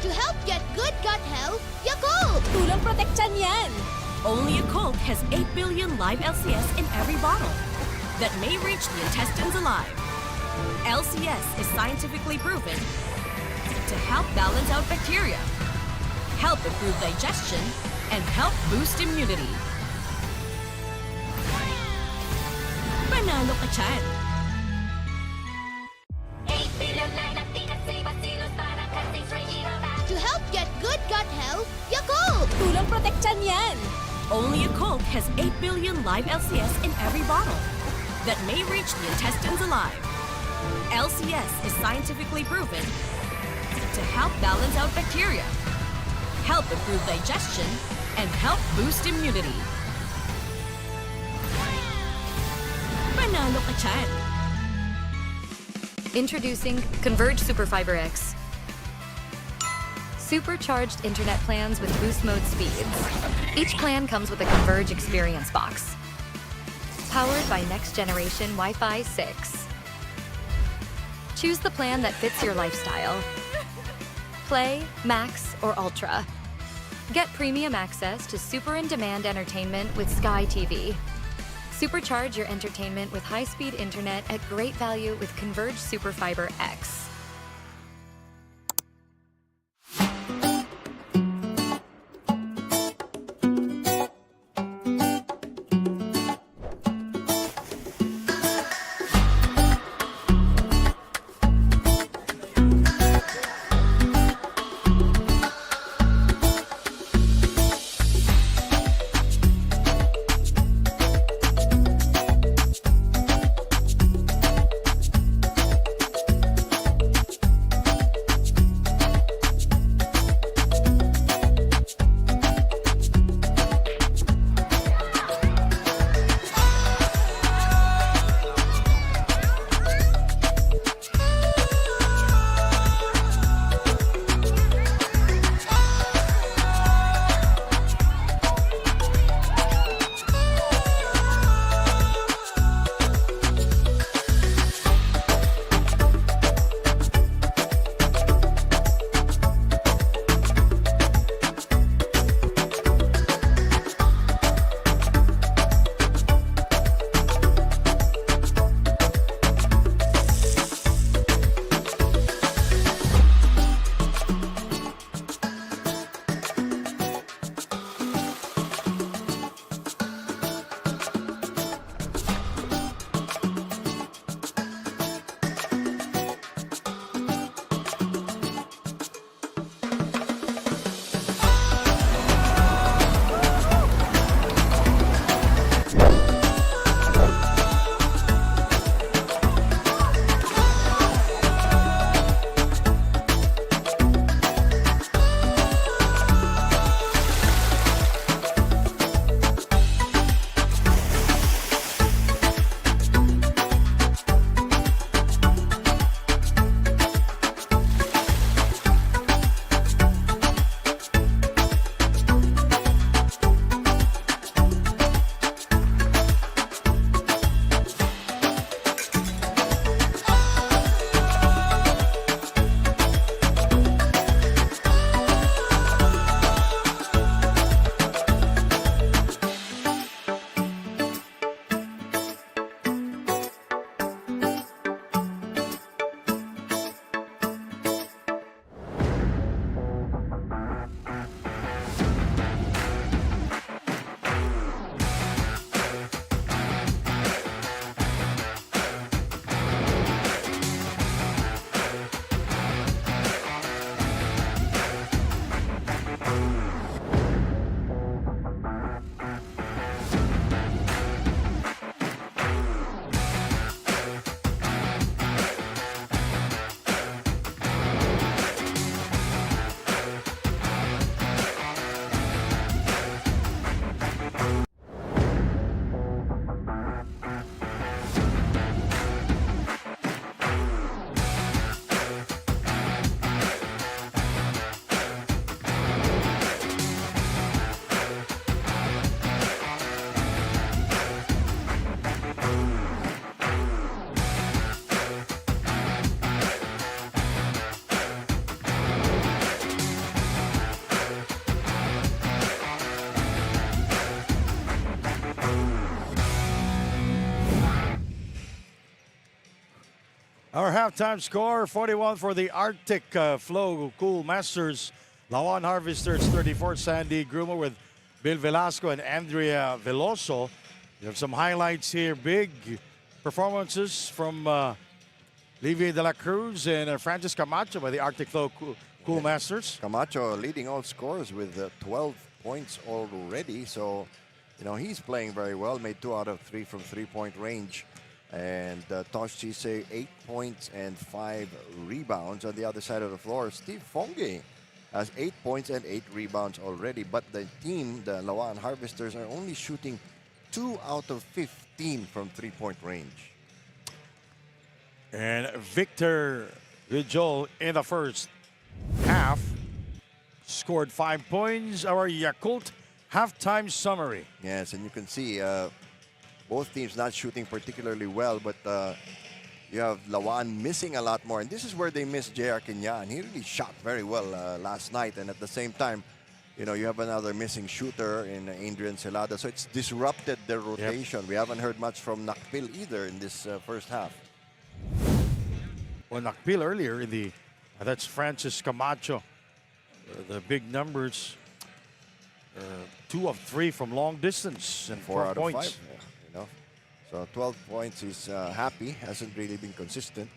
To help get good gut health, Yakult! Tulong protection yan! Only a Colt has 8 billion live LCS in every bottle that may reach the intestines alive. LCS is scientifically proven to help balance out bacteria, help improve digestion, and help boost immunity. Panalo ka dyan! To help get good gut health, Yakult! Tulong protection yan! Only a Colt has 8 billion live LCS in every bottle that may reach the intestines alive. LCS is scientifically proven to help balance out bacteria, help improve digestion, and help boost immunity. mananalo ka dyan. Introducing Converge Superfiber X. Supercharged internet plans with boost mode speeds. Each plan comes with a Converge experience box. Powered by next generation Wi-Fi 6. Choose the plan that fits your lifestyle. Play, Max, or Ultra. Get premium access to super in-demand entertainment with Sky TV. Supercharge your entertainment with high-speed internet at great value with Converge Superfiber X. Our halftime score, 41 for the Arctic Flow Cool Masters. LAWAAN Harvesters, 34. Sandy Grumo with Bill Velasco and Andrea Veloso. You have some highlights here. Big performances from Livia de la Cruz and Francis Camacho by the Arctic Flow Cool Masters. Camacho leading all scores with 12 points already. So, you know, he's playing very well. Made 2 out of 3 from three-point range. And Tosh Chise, 8 points and 5 rebounds. On the other side of the floor, Steve Fonge has 8 points and 8 rebounds already. But the team, the LAWAAN Harvesters, are only shooting 2 out of 15 from three-point range. And Victor Vijol in the first half scored 5 points. Our Yakult halftime summary. Yes, and you can see both teams not shooting particularly well, but you have LAWAAN missing a lot more. And this is where they missed J.R. Kenyan. He really shot very well last night. And at the same time, you know, you have another missing shooter in Adrian Celada. So it's disrupted their rotation. Yep. We haven't heard much from Nakpil either in this first half. Well, Nakpil earlier in the, that's Francis Camacho. The big numbers, 2 of 3 from long distance and 4 out points. of 5. Yeah, you know. So 12 points is happy. Hasn't really been consistent.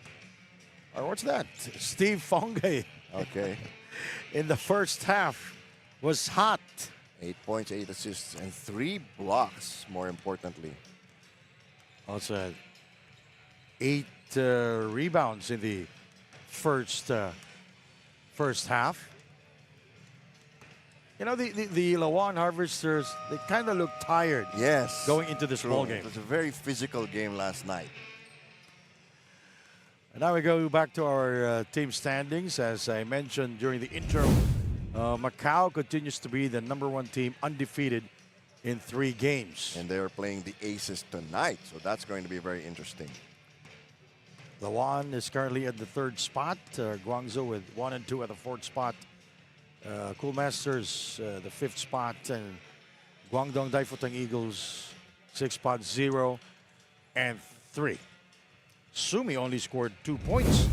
What's that? Steve Fongay. Okay. In the first half was hot. 8 points, 8 assists, and 3 blocks, more importantly. Also had 8 rebounds in the first half. You know, the LAWAAN Harvesters, they kind of look tired. Yes. Going into this ball game. It was a very physical game last night. And now we go back to our team standings. As I mentioned during the intro, Macau continues to be the #1 team, undefeated in 3 games. And they're playing the Aces tonight, so that's going to be very interesting. LAWAAN is currently at the 3rd spot. Guangzhou with 1 and 2 at the 4th spot. Cool Masters, the 5th spot, and Guangdong Daifutang Eagles, 6 spot, 0 and 3. Sumi only scored 2 points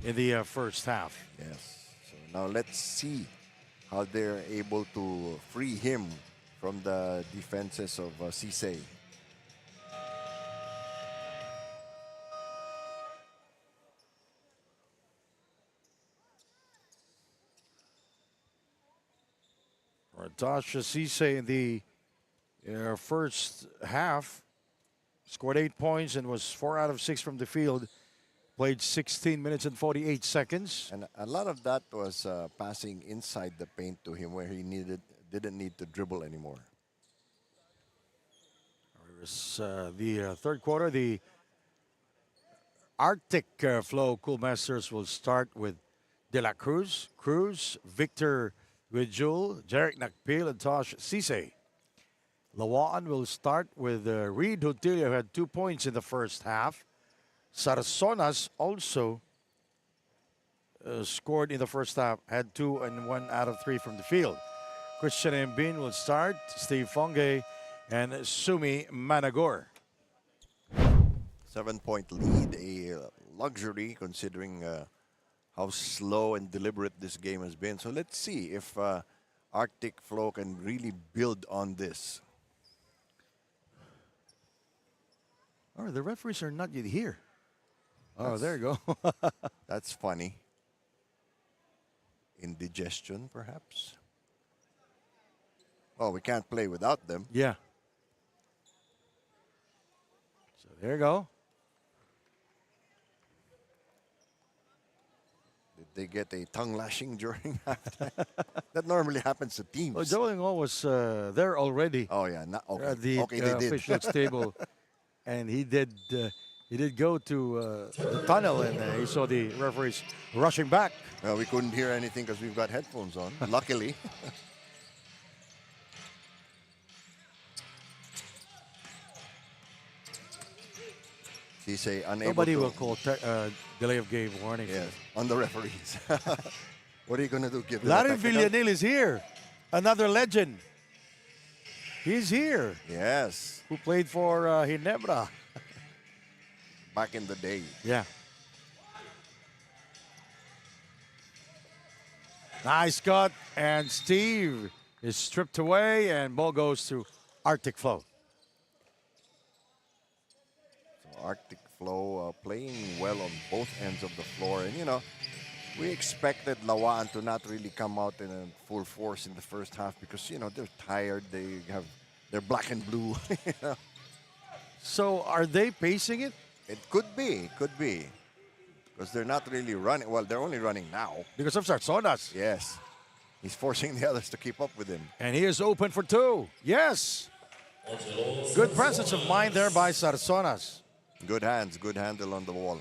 in the first half. Yes. So now let's see how they're able to free him from the defenses of Sisei. Tasha Sisei in the first half scored 8 points and was 4 out of 6 from the field. Played 16 minutes and 48 seconds. And a lot of that was passing inside the paint to him, where he didn't need to dribble anymore. The third quarter, the Arctic Flow Cool Masters will start with De La Cruz, Victor Vijol, Jarek Nakpil, and Tosh Sisei. LAWAAN will start with Reed Hotilia, who had 2 points in the first half. Sarsonas also scored in the first half, had 2 and 1 out of 3 from the field. Christian Mbin will start, Steve Fongay, and Sumi Managor. 7-point lead, a luxury considering how slow and deliberate this game has been. So let's see if Arctic Flow can really build on this. Oh, the referees are not yet here. Oh, there you go. That's funny. Indigestion, perhaps. Oh, we can't play without them. Yeah. So there you go. Did they get a tongue lashing during halftime? That normally happens to teams. Well, Joe Lingo was there already. Oh, yeah. Okay. At the Okay, they did. officials table. And he did go to the tunnel, and he saw the referees rushing back. Well, we couldn't hear anything because we've got headphones on, luckily. Sisei unable Nobody to... will call delay of game warning. Yes, on the referees. What are you going to do? Give them a Larry technical? Villanil is here. Another legend. He's here. Yes, Who played for Ginebra. back in the day. Yeah. Nice cut. And Steve is stripped away, and ball goes to Arctic Flow. So Arctic Flow playing well on both ends of the floor. And, you know, we expected LAWAAN to not really come out in a full force in the first half because, you know, they're tired. They're black and blue. You know? So are they pacing it? It could be. Because they're not really running. Well, they're only running now. Because of Sarsonas. Yes. He's forcing the others to keep up with him. And he is open for 2. Yes. Good presence of mind there by Sarsonas. Good hands, good handle on the wall.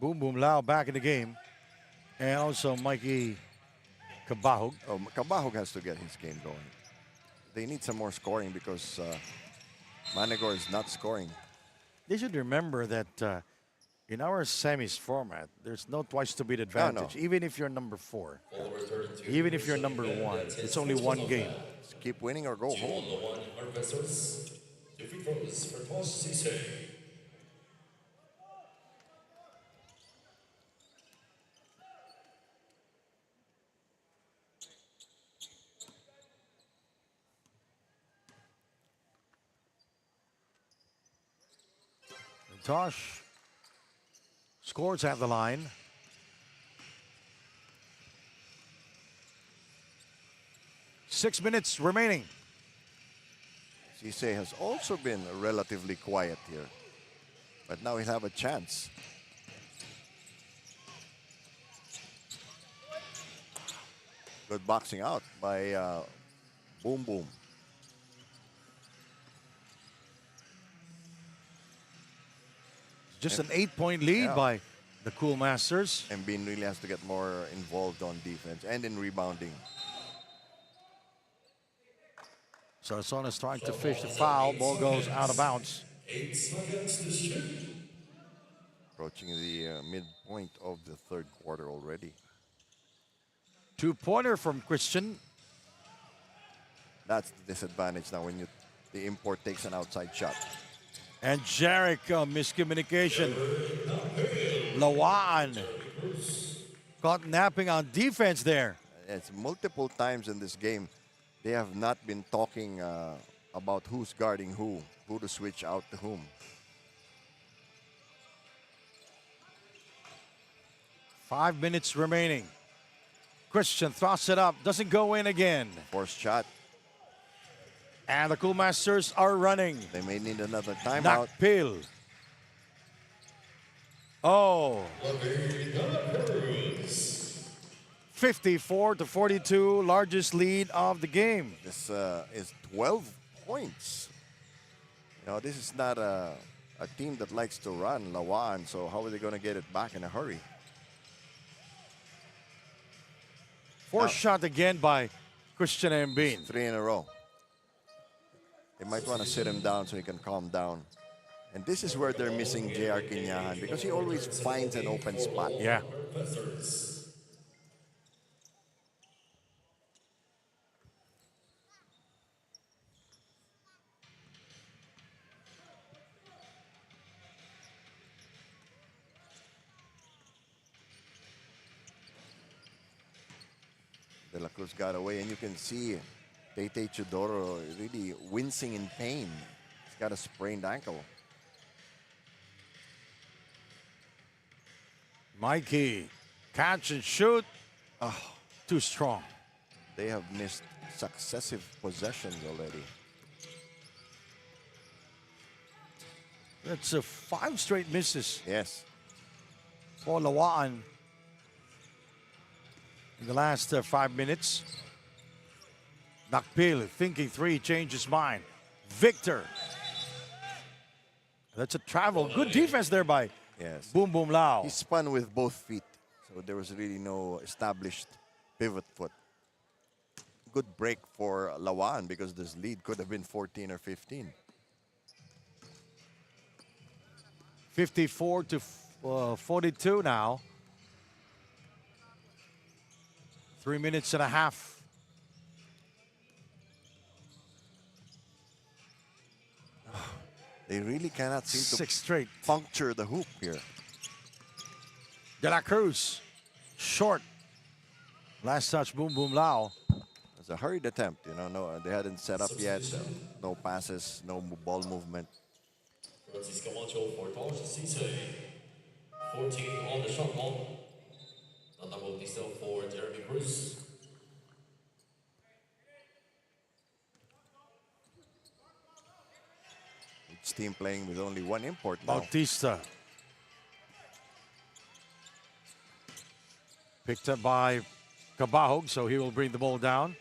Boom Boom Lao back in the game. And also Mikey Kabahog. Oh, Kabahog has to get his game going. They need some more scoring because Manigor is not scoring. They should remember that in our semis format, there's no twice to beat advantage. no. Even if you're number 4, even if you're number 1, it's only one game. Just keep winning or go home. Tosh scores at the line. Six minutes remaining. Cisse has also been relatively quiet here. But now he'll have a chance. Good boxing out by Boom Boom. Just an 8-point lead Yeah. by the Cool Masters. And Bean really has to get more involved on defense and in rebounding. Sarasona's trying to fish the foul. Ball goes out of bounds. Approaching the midpoint of the third quarter already. 2-pointer from Christian. That's the disadvantage now when the import takes an outside shot. And Jarek, miscommunication. LAWAAN caught napping on defense there. It's multiple times in this game. They have not been talking about who's guarding who to switch out to whom. Five minutes remaining. Christian thrusts it up, doesn't go in again. Forced shot. And the Cool Masters are running. They may need another timeout. Nakpil. Oh. 54-42, largest lead of the game. This is 12 points. You know, this is not a team that likes to run, LAWAAN, so how are they going to get it back in a hurry? Forced shot again by Christian Mbin. 3 in a row. They might want to sit him down so he can calm down. And this is where they're missing J.R. Quinyahan because he always finds an open spot. Yeah. De La Cruz got away, and you can see Tete Chudoro really wincing in pain. He's got a sprained ankle. Mikey, catch and shoot. Oh, too strong. They have missed successive possessions already. That's 5 straight misses Yes. for LAWAAN in the last 5 minutes. Nakpil thinking 3, changes his mind. Victor. That's a travel. Good defense there by Yes. Boom Boom Lao. He spun with both feet, so there was really no established pivot foot. Good break for LAWAAN because this lead could have been 14 or 15. 54-42 now. 3 minutes and a half. They really cannot seem to 6 straight. puncture the hoop here. De La Cruz, short. Last touch, Boom Boom Lao. It's a hurried attempt, you know. No, they hadn't set up yet. No passes, no ball movement. Francisco Macho for Tosh Cisse. 14 on the shot clock. Nata Bautista for Jeremy Cruz. Each team playing with only one import now. Bautista. Picked up by Kabahog, so he will bring the ball down.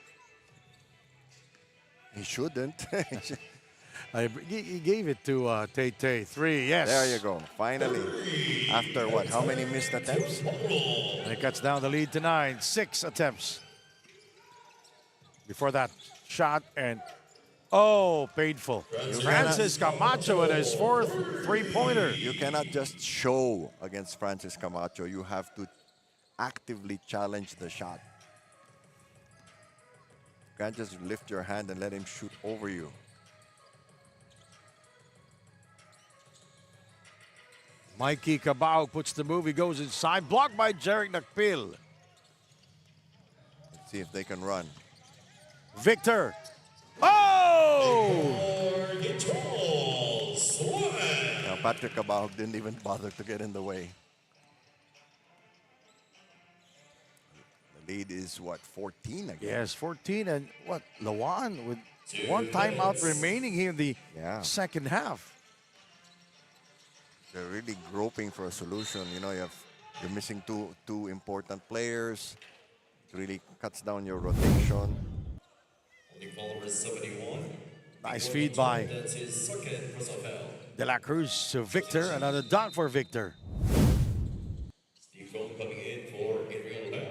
He shouldn't. He gave it to Tay. 3, yes. There you go. Finally. After what? How many missed attempts? And it cuts down the lead to 9. 6 attempts. Before that shot and painful. Francis Camacho with his 4th three-pointer. You cannot just show against Francis Camacho. You have to actively challenge the shot. You can't just lift your hand and let him shoot over you. Mikey Cabao puts the move. He goes inside. Blocked by Jeric Nakpil. Let's see if they can run. Victor. Oh! Now Patrick Cabao didn't even bother to get in the way. The lead is what, 14 again? Yes, 14. And what, LAWAAN with 1 timeout remaining here in the second half. They're really groping for a solution. You know, you're missing two important players. It really cuts down your rotation. Nice feed by De La Cruz to Victor. Another dunk for Victor. Coming in for Adrian Lam.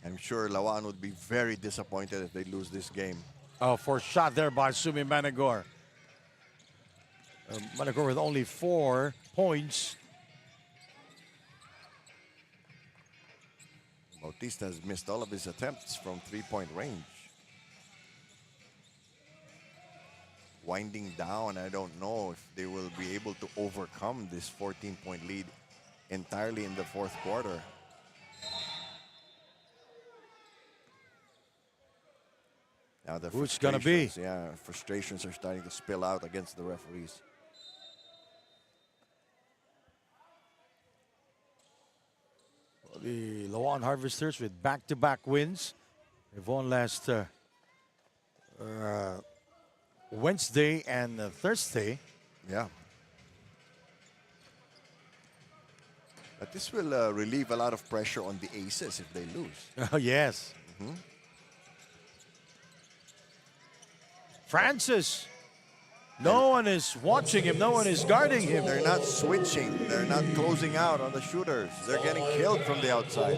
I'm sure LAWAAN would be very disappointed if they lose this game. Oh, forced shot there by Sumi Managor. Managor with only 4 points. Bautista has missed all of his attempts from 3-point range. Winding down, I don't know if they will be able to overcome this 14-point lead entirely in the 4th quarter. Now the Who's gonna be? Yeah, frustrations are starting to spill out against the referees. The LAWAAN Harvesters with back-to-back wins. They've won last Wednesday and Thursday. Yeah. But this will relieve a lot of pressure on the Aces if they lose. Oh, yes. Francis. No one is watching him. No one is guarding him. They're not switching. They're not closing out on the shooters. They're getting killed from the outside.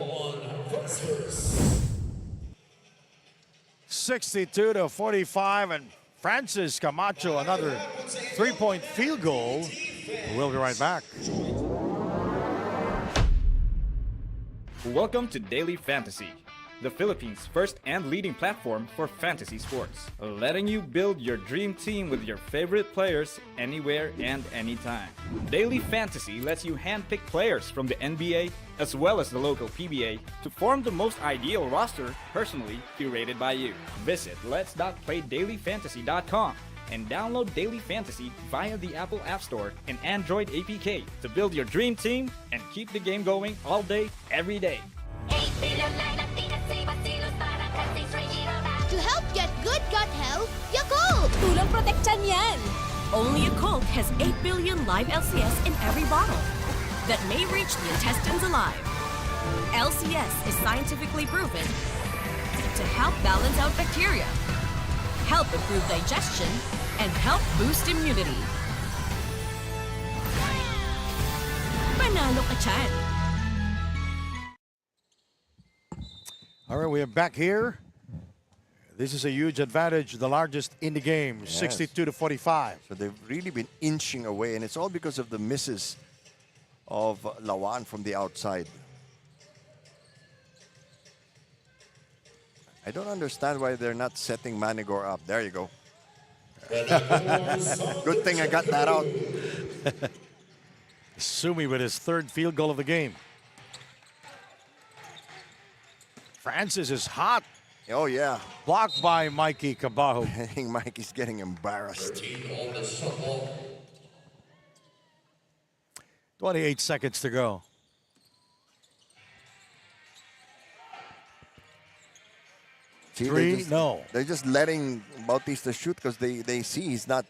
62-45, and Francis Camacho, another 3-point field goal. We'll be right back. Welcome to Daily Fantasy, the Philippines' first and leading platform for fantasy sports, letting you build your dream team with your favorite players anywhere and anytime. Daily Fantasy lets you handpick players from the NBA as well as the local PBA to form the most ideal roster personally curated by you. Visit lets.playdailyfantasy.com and download Daily Fantasy via the Apple App Store and Android APK to build your dream team and keep the game going all day, every day. To help get good gut health, Yakult! Tulong protektan yan! Only Yakult has 8 billion live LCS in every bottle that may reach the intestines alive. LCS is scientifically proven to help balance out bacteria, help improve digestion, and help boost immunity. Manalo ka dyan! All right, we are back here. This is a huge advantage, the largest in the game, 62-45. So they've really been inching away, and it's all because of the misses of LAWAAN from the outside. I don't understand why they're not setting Manigor up. There you go. Good thing I got that out. Sumi with his 3rd field goal of the game. Francis is hot. Oh, yeah. Blocked by Mikey Cabao. I think Mikey's getting embarrassed. 28 seconds to go. See, Three, no. They're just letting Bautista shoot because they see he's not.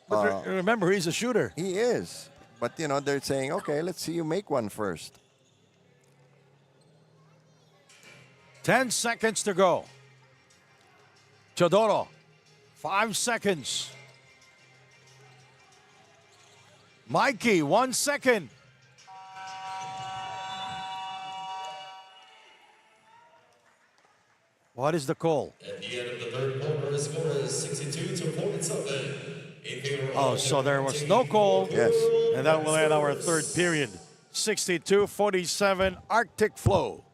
But remember, he's a shooter. He is. But, you know, they're saying, okay, let's see you make one first. 10 seconds to go. Teodoro, 5 seconds. Mikey, 1 second. What is the call? At the end of the third quarter, the score is 62 to 47. In favor Oh, of so there was no call. Yes. And that will end our third period. 62-47, Arctic Flow.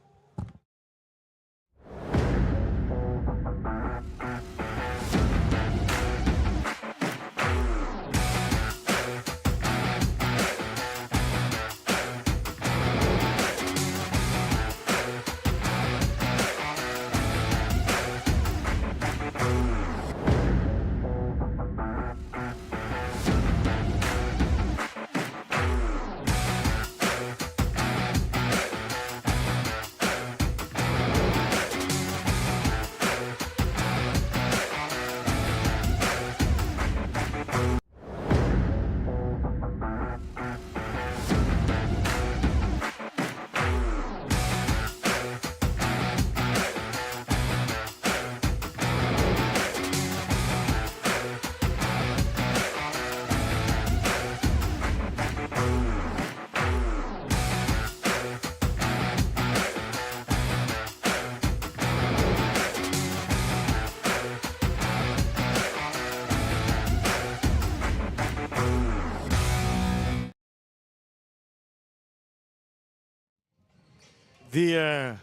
The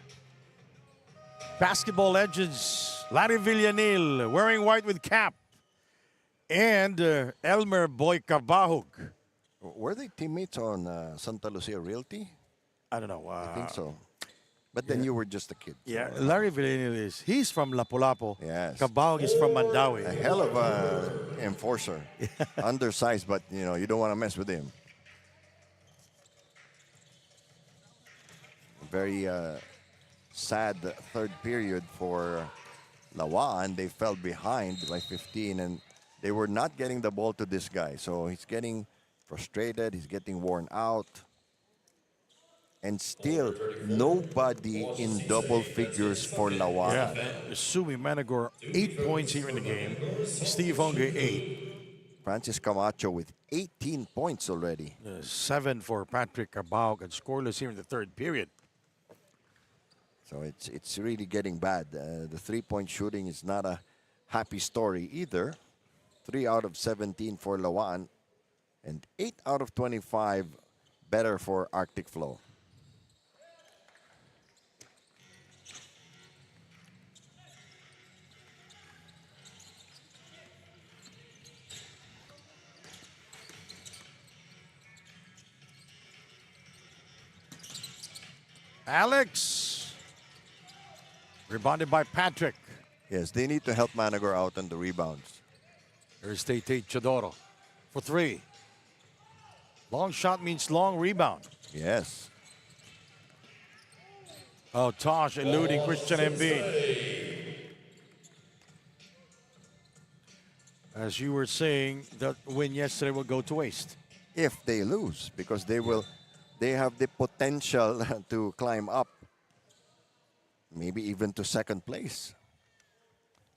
basketball legends, Larry Villanil, wearing white with cap, and Elmer Boy Cabahug. Were they teammates on Santa Lucia Realty? I don't know. I think so. But then you were just a kid. so, Yeah, Larry Villanil he's from LAPU-LAPU. Yes. Cabahug is from A Mandawi. hell of a enforcer. Undersized, but, you know, you don't want to mess with him. Very sad third period for LAWAAN. They fell behind by 15, and they were not getting the ball to this guy. So he's getting frustrated. He's getting worn out. And still, nobody in double figures for LAWAAN. Yeah, Sumi Managor, 8 points here in the game. Steve Onge, 8. Francis Camacho with 18 points already. 7 for Patrick Cabahug, and scoreless here in the third period. So it's really getting bad. The three-point shooting is not a happy story either. 3 out of 17 for LAWAAN, and 8 out of 25 better for Arctic Flow. Alex, rebounded by Patrick. Yes, they need to help Managor out on the rebounds. There's Tate Teodoro for 3. Long shot means long rebound. Yes. Oh, Tosh eluding Christian Embiid. As you were saying, that win yesterday will go to waste. If they lose, because they have the potential to climb up, maybe even to second place.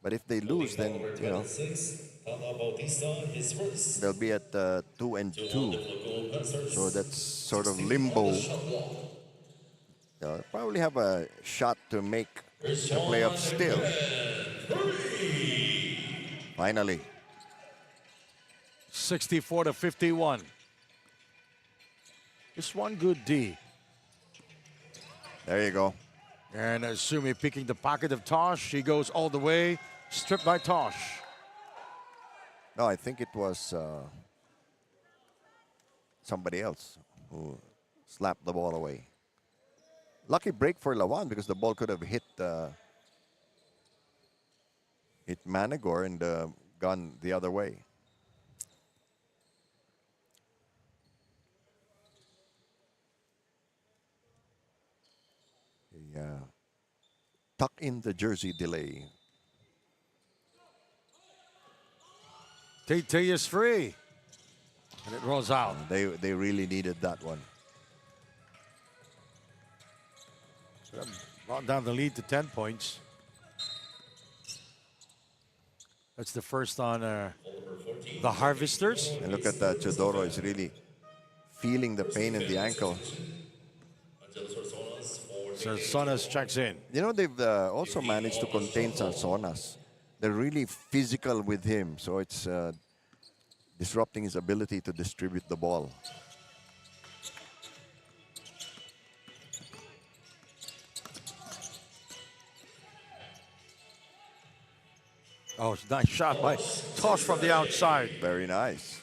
But if they lose, then, you know, they'll be at 2 and 2. So that's sort of limbo. They'll probably have a shot to make the playoffs still. Finally. 64-51. Just one good D. There you go. And Sumi picking the pocket of Tosh. He goes all the way. Stripped by Tosh. No, I think it was somebody else who slapped the ball away. Lucky break for LAWAAN because the ball could have hit Managor and gone the other way. Tuck in the jersey delay. Tate is free. And it rolls out. They really needed that one. Brought down the lead to 10 points. That's the first on the Harvesters. And look at that, Chodoro is really feeling the pain in the ankle. Sarsonas checks in. You know, they've also managed to contain Sarsonas. They're really physical with him, so it's disrupting his ability to distribute the ball. Oh, it's a nice shot by Tosh from the outside. Very nice.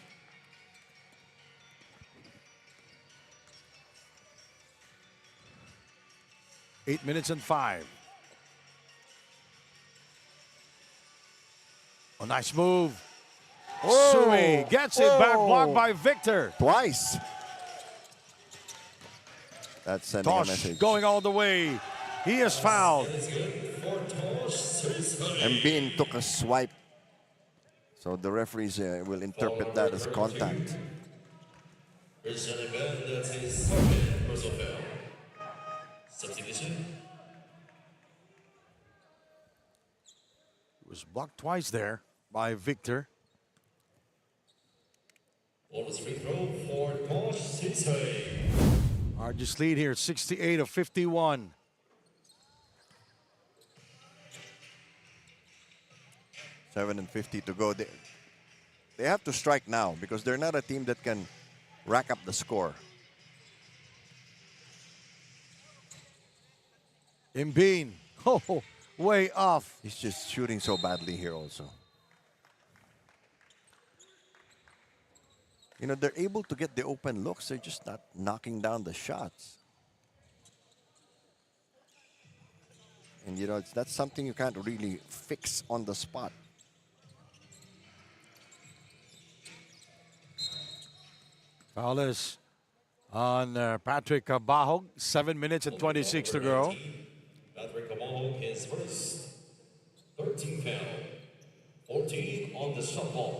Eight minutes and 5. A nice move. Sumi gets it back, blocked by Victor. Twice. That's sending a Tosh message. going all the way. He is fouled. And Bean took a swipe. So the referees will interpret that as contact. Substitution. It was blocked twice there by Victor. Bonus free throw for Tosh Sisei. Argus lead here, 68-51. Seven and 50 to go. They have to strike now because they're not a team that can rack up the score. Imbeen, oh, way off. He's just shooting so badly here also. You know, they're able to get the open looks. They're just not knocking down the shots. And, you know, that's something you can't really fix on the spot. Foul is on Patrick Bahog. 7 minutes and 26 to go. Patrick Kamahog is first. 13 foul. 14 on the shot clock.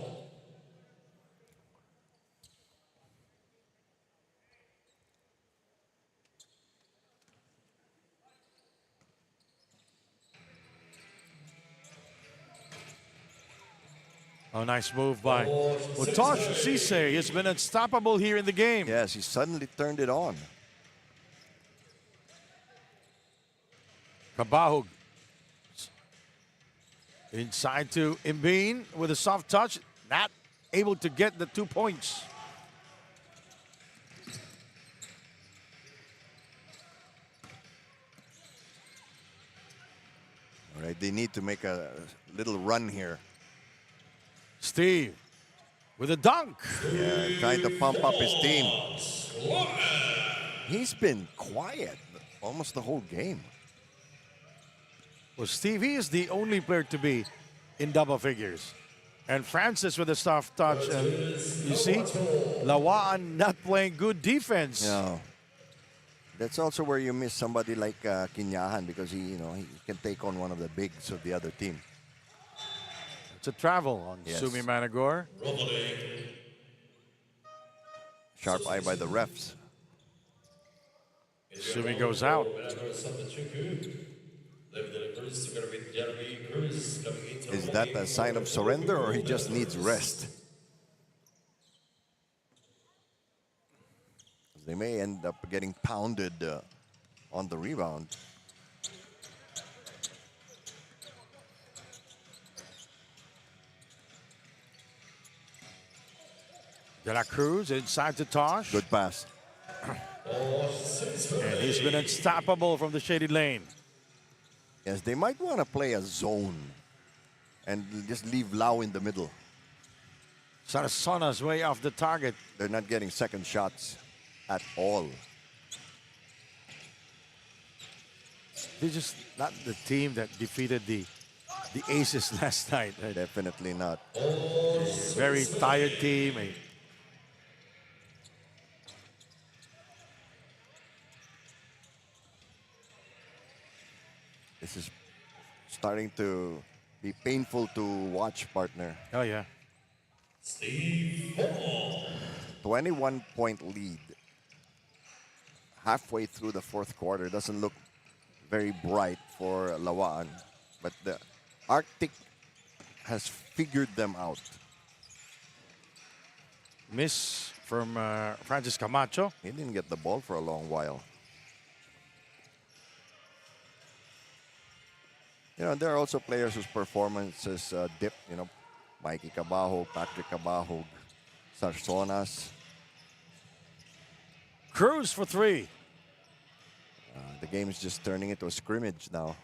Oh, nice move by Tosh Sisei. Has been unstoppable here in the game. Yes, he suddenly turned it on. Kabahog. Inside to Imbeen with a soft touch. Not able to get the 2 points. All right, they need to make a little run here. Steve with a dunk. Yeah, trying to pump up his team. He's been quiet almost the whole game. Well, Steve, he is the only player to be in double figures. And Francis with a soft touch. And you see, LAWAAN not playing good defense. No. That's also where you miss somebody like Kinyahan because he can take on one of the bigs of the other team. It's a travel on Yes. Sumi Managor. Sharp eye by the refs. Sumi goes out. Is that a sign of surrender or he just needs rest? They may end up getting pounded on the rebound. De La Cruz inside to Tosh. Good pass. And he's been unstoppable from the shaded lane. Yes, they might want to play a zone and just leave Lau in the middle. Sarsona's way off the target. They're not getting second shots at all. They're just not the team that defeated the Aces last night. Definitely not. Very tired team. This is starting to be painful to watch, partner. Oh, yeah. Steve Hall. 21-point lead. Halfway through the fourth quarter, doesn't look very bright for LAWAAN, but the Arctic has figured them out. Miss from Francis Camacho. He didn't get the ball for a long while. You know, there are also players whose performances dip. You know, Mikey Cabahog, Patrick Cabahog, Sarsonas. Cruz for three. The game is just turning into a scrimmage now.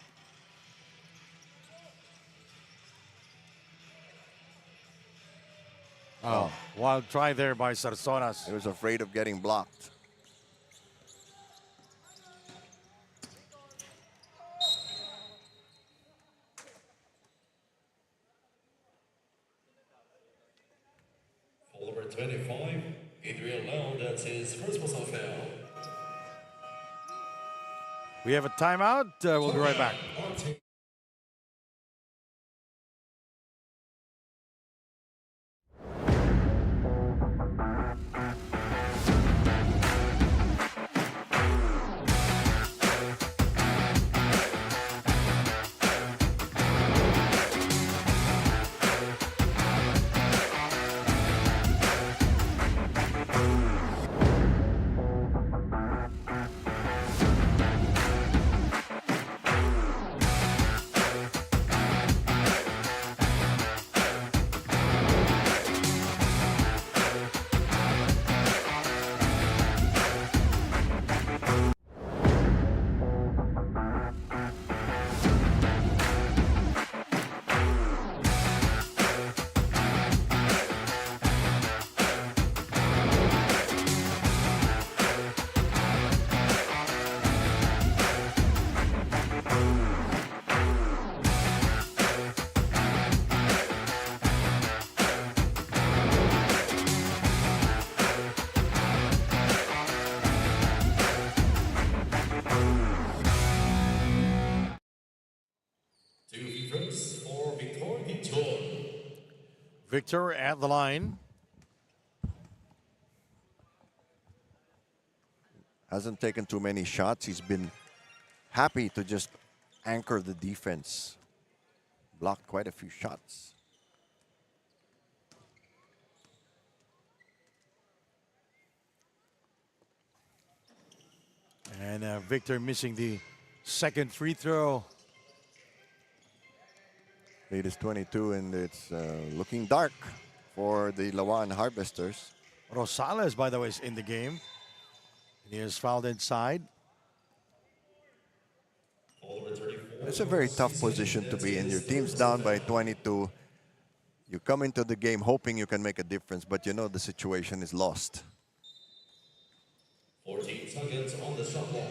Oh, wild try there by Sarsonas. He was afraid of getting blocked. Foul number 25, Adrian Lau, that's his first personal foul. We have a timeout. We'll be right back. Victor at the line. Hasn't taken too many shots. He's been happy to just anchor the defense. Blocked quite a few shots. And Victor missing the second free throw. Lead is 22, and it's looking dark for the LAWAAN Harvesters. Rosales, by the way, is in the game. He is fouled inside. It's a very tough position to be in. Your team's down by 22. You come into the game hoping you can make a difference, but you know the situation is lost. 14 seconds on the shot clock.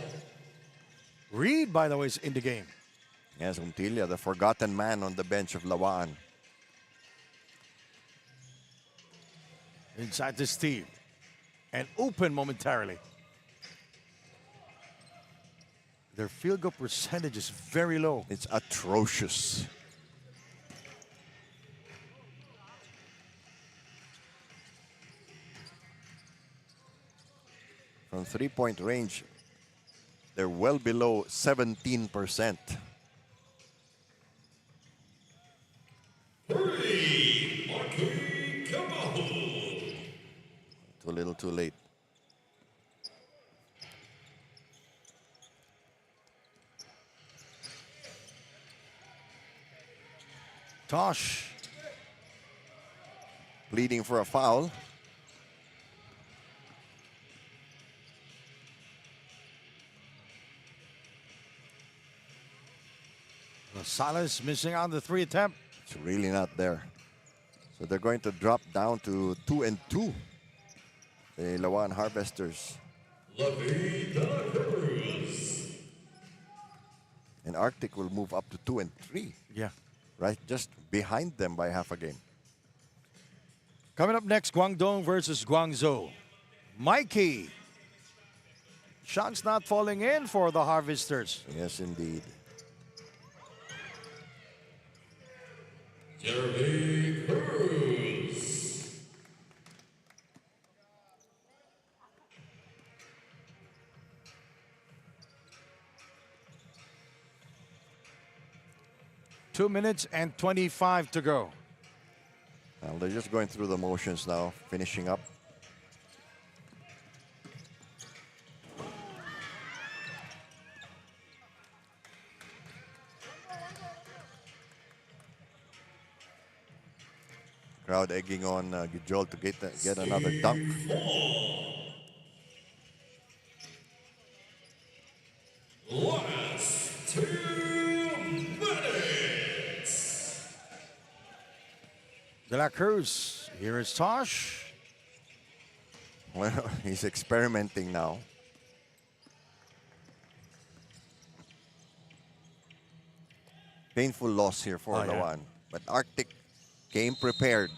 Reed, by the way, is in the game. Yes, Untilla, the forgotten man on the bench of LAWAAN. Inside to Steve. And open momentarily. Their field goal percentage is very low. It's atrocious. From three-point range, they're well below 17%. Too little, too late. Tosh. Pleading for a foul. Rosales missing on the three attempt. It's really not there. So they're going to drop down to 2 and 2. The LAWAAN Harvesters. And Arctic will move up to 2 and 3. Yeah. Right, just behind them by half a game. Coming up next, Guangdong versus Guangzhou. Mikey. Shots not falling in for the Harvesters. Yes, indeed. Jeremy Cruz. 2 minutes and 25 to go. Well, they're just going through the motions now, finishing up. Crowd egging on Gijol to get another dunk. Last 2 minutes. De La Cruz, here is Tosh. Well, he's experimenting now. Painful loss here for LAWAAN. But Arctic came prepared.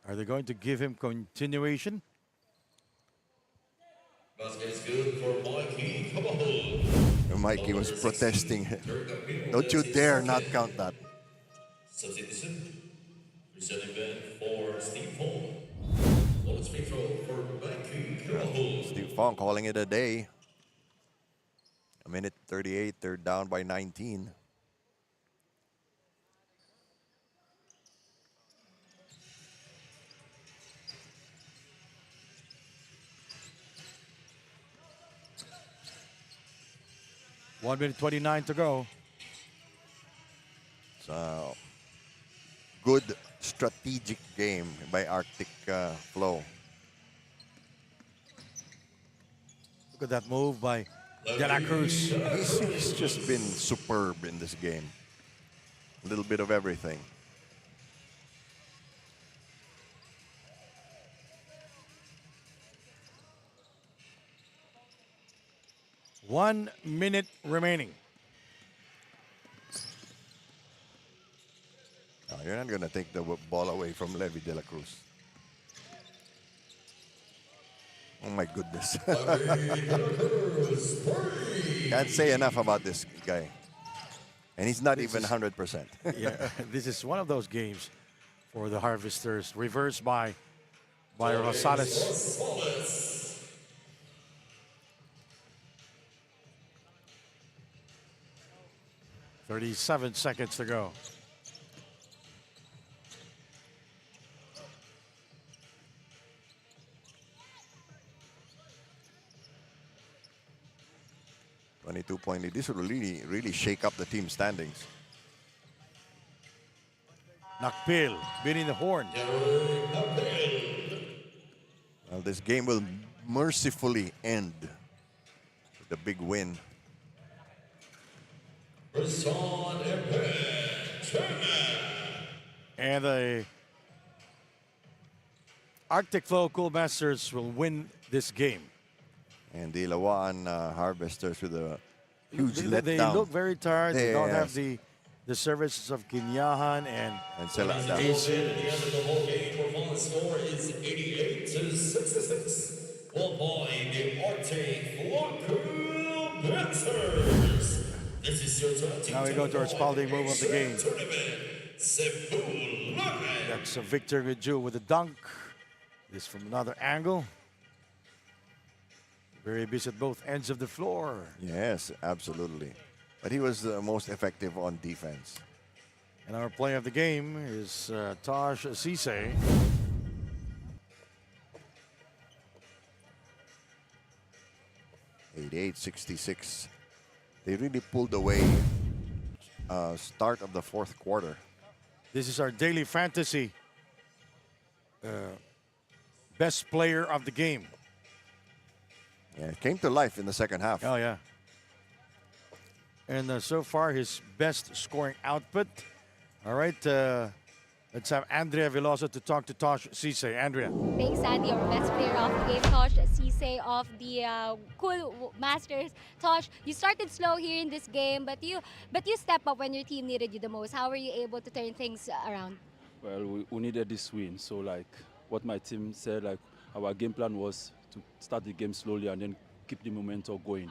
Are they going to give him continuation? Basket's good for Mikey. Come on. Mikey was protesting. Don't you dare not count that. Substitution. Resetting Ben for Steve Fong. On his free throw for Mikey. Come on. Steve Fong calling it a day. A minute 38, they're down by 19. One minute 29 to go. So, good strategic game by Arctic Flow. Look at that move by De La Cruz. He's just been superb in this game. A little bit of everything. One minute remaining. No, you're not going to take the ball away from Levi De La Cruz. Oh my goodness. Can't say enough about this guy. And he's not even 100%. Yeah, this is one of those games for the Harvesters. Reversed by Rosales. 37 seconds to go. .2 lead. This will really shake up the team standings. Nakpil beating the horn. Well, this game will mercifully end with a big win. And the Arctic Flow Cool Masters will win this game. And the LAWAAN Harvesters with a huge letdown. They look very tired. They don't have Yes. the services of Kinyahan and Selanda. At the end of the ball game, our final score is 88-66. Won by the Arctic Flow Masters. This is your now we go to our spalding move of the game. tournament. CEBU-LAPU. That's Victor Giju with a dunk. This from another angle. Very busy at both ends of the floor. Yes, absolutely. But he was the most effective on defense. And our player of the game is Tosh Cisse. .88-66. They really pulled away start of the fourth quarter. This is our daily fantasy best player of the game. Yeah, it came to life in the second half. Oh, yeah. And so far, his best scoring output. All right, let's have Andrea Veloso to talk to Tosh Cisse. Andrea. Thanks, Sandy, our best player of the game, Tosh Cisse of the Cool Masters. Tosh, you started slow here in this game, but you stepped up when your team needed you the most. How were you able to turn things around? Well, we needed this win. So, like what my team said, like our game plan was to start the game slowly and then keep the momentum going.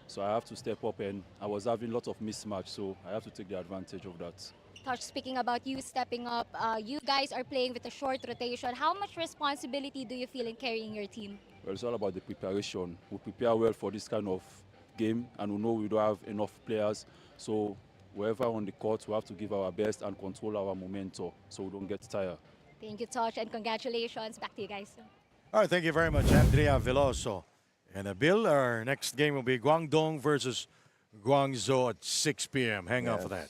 So I have to step up, and I was having lots of mismatch, so I have to take the advantage of that. Tosh, speaking about you stepping up, you guys are playing with a short rotation. How much responsibility do you feel in carrying your team? Well, it's all about the preparation. We prepare well for this kind of game, and we know we don't have enough players. So wherever on the court, we have to give our best and control our momentum so we don't get tired. Thank you, Tosh, and congratulations. Back to you guys. All right, thank you very much, Andrea Veloso. And Bill, our next game will be Guangdong versus Guangzhou at 6 p.m. Hang on for that.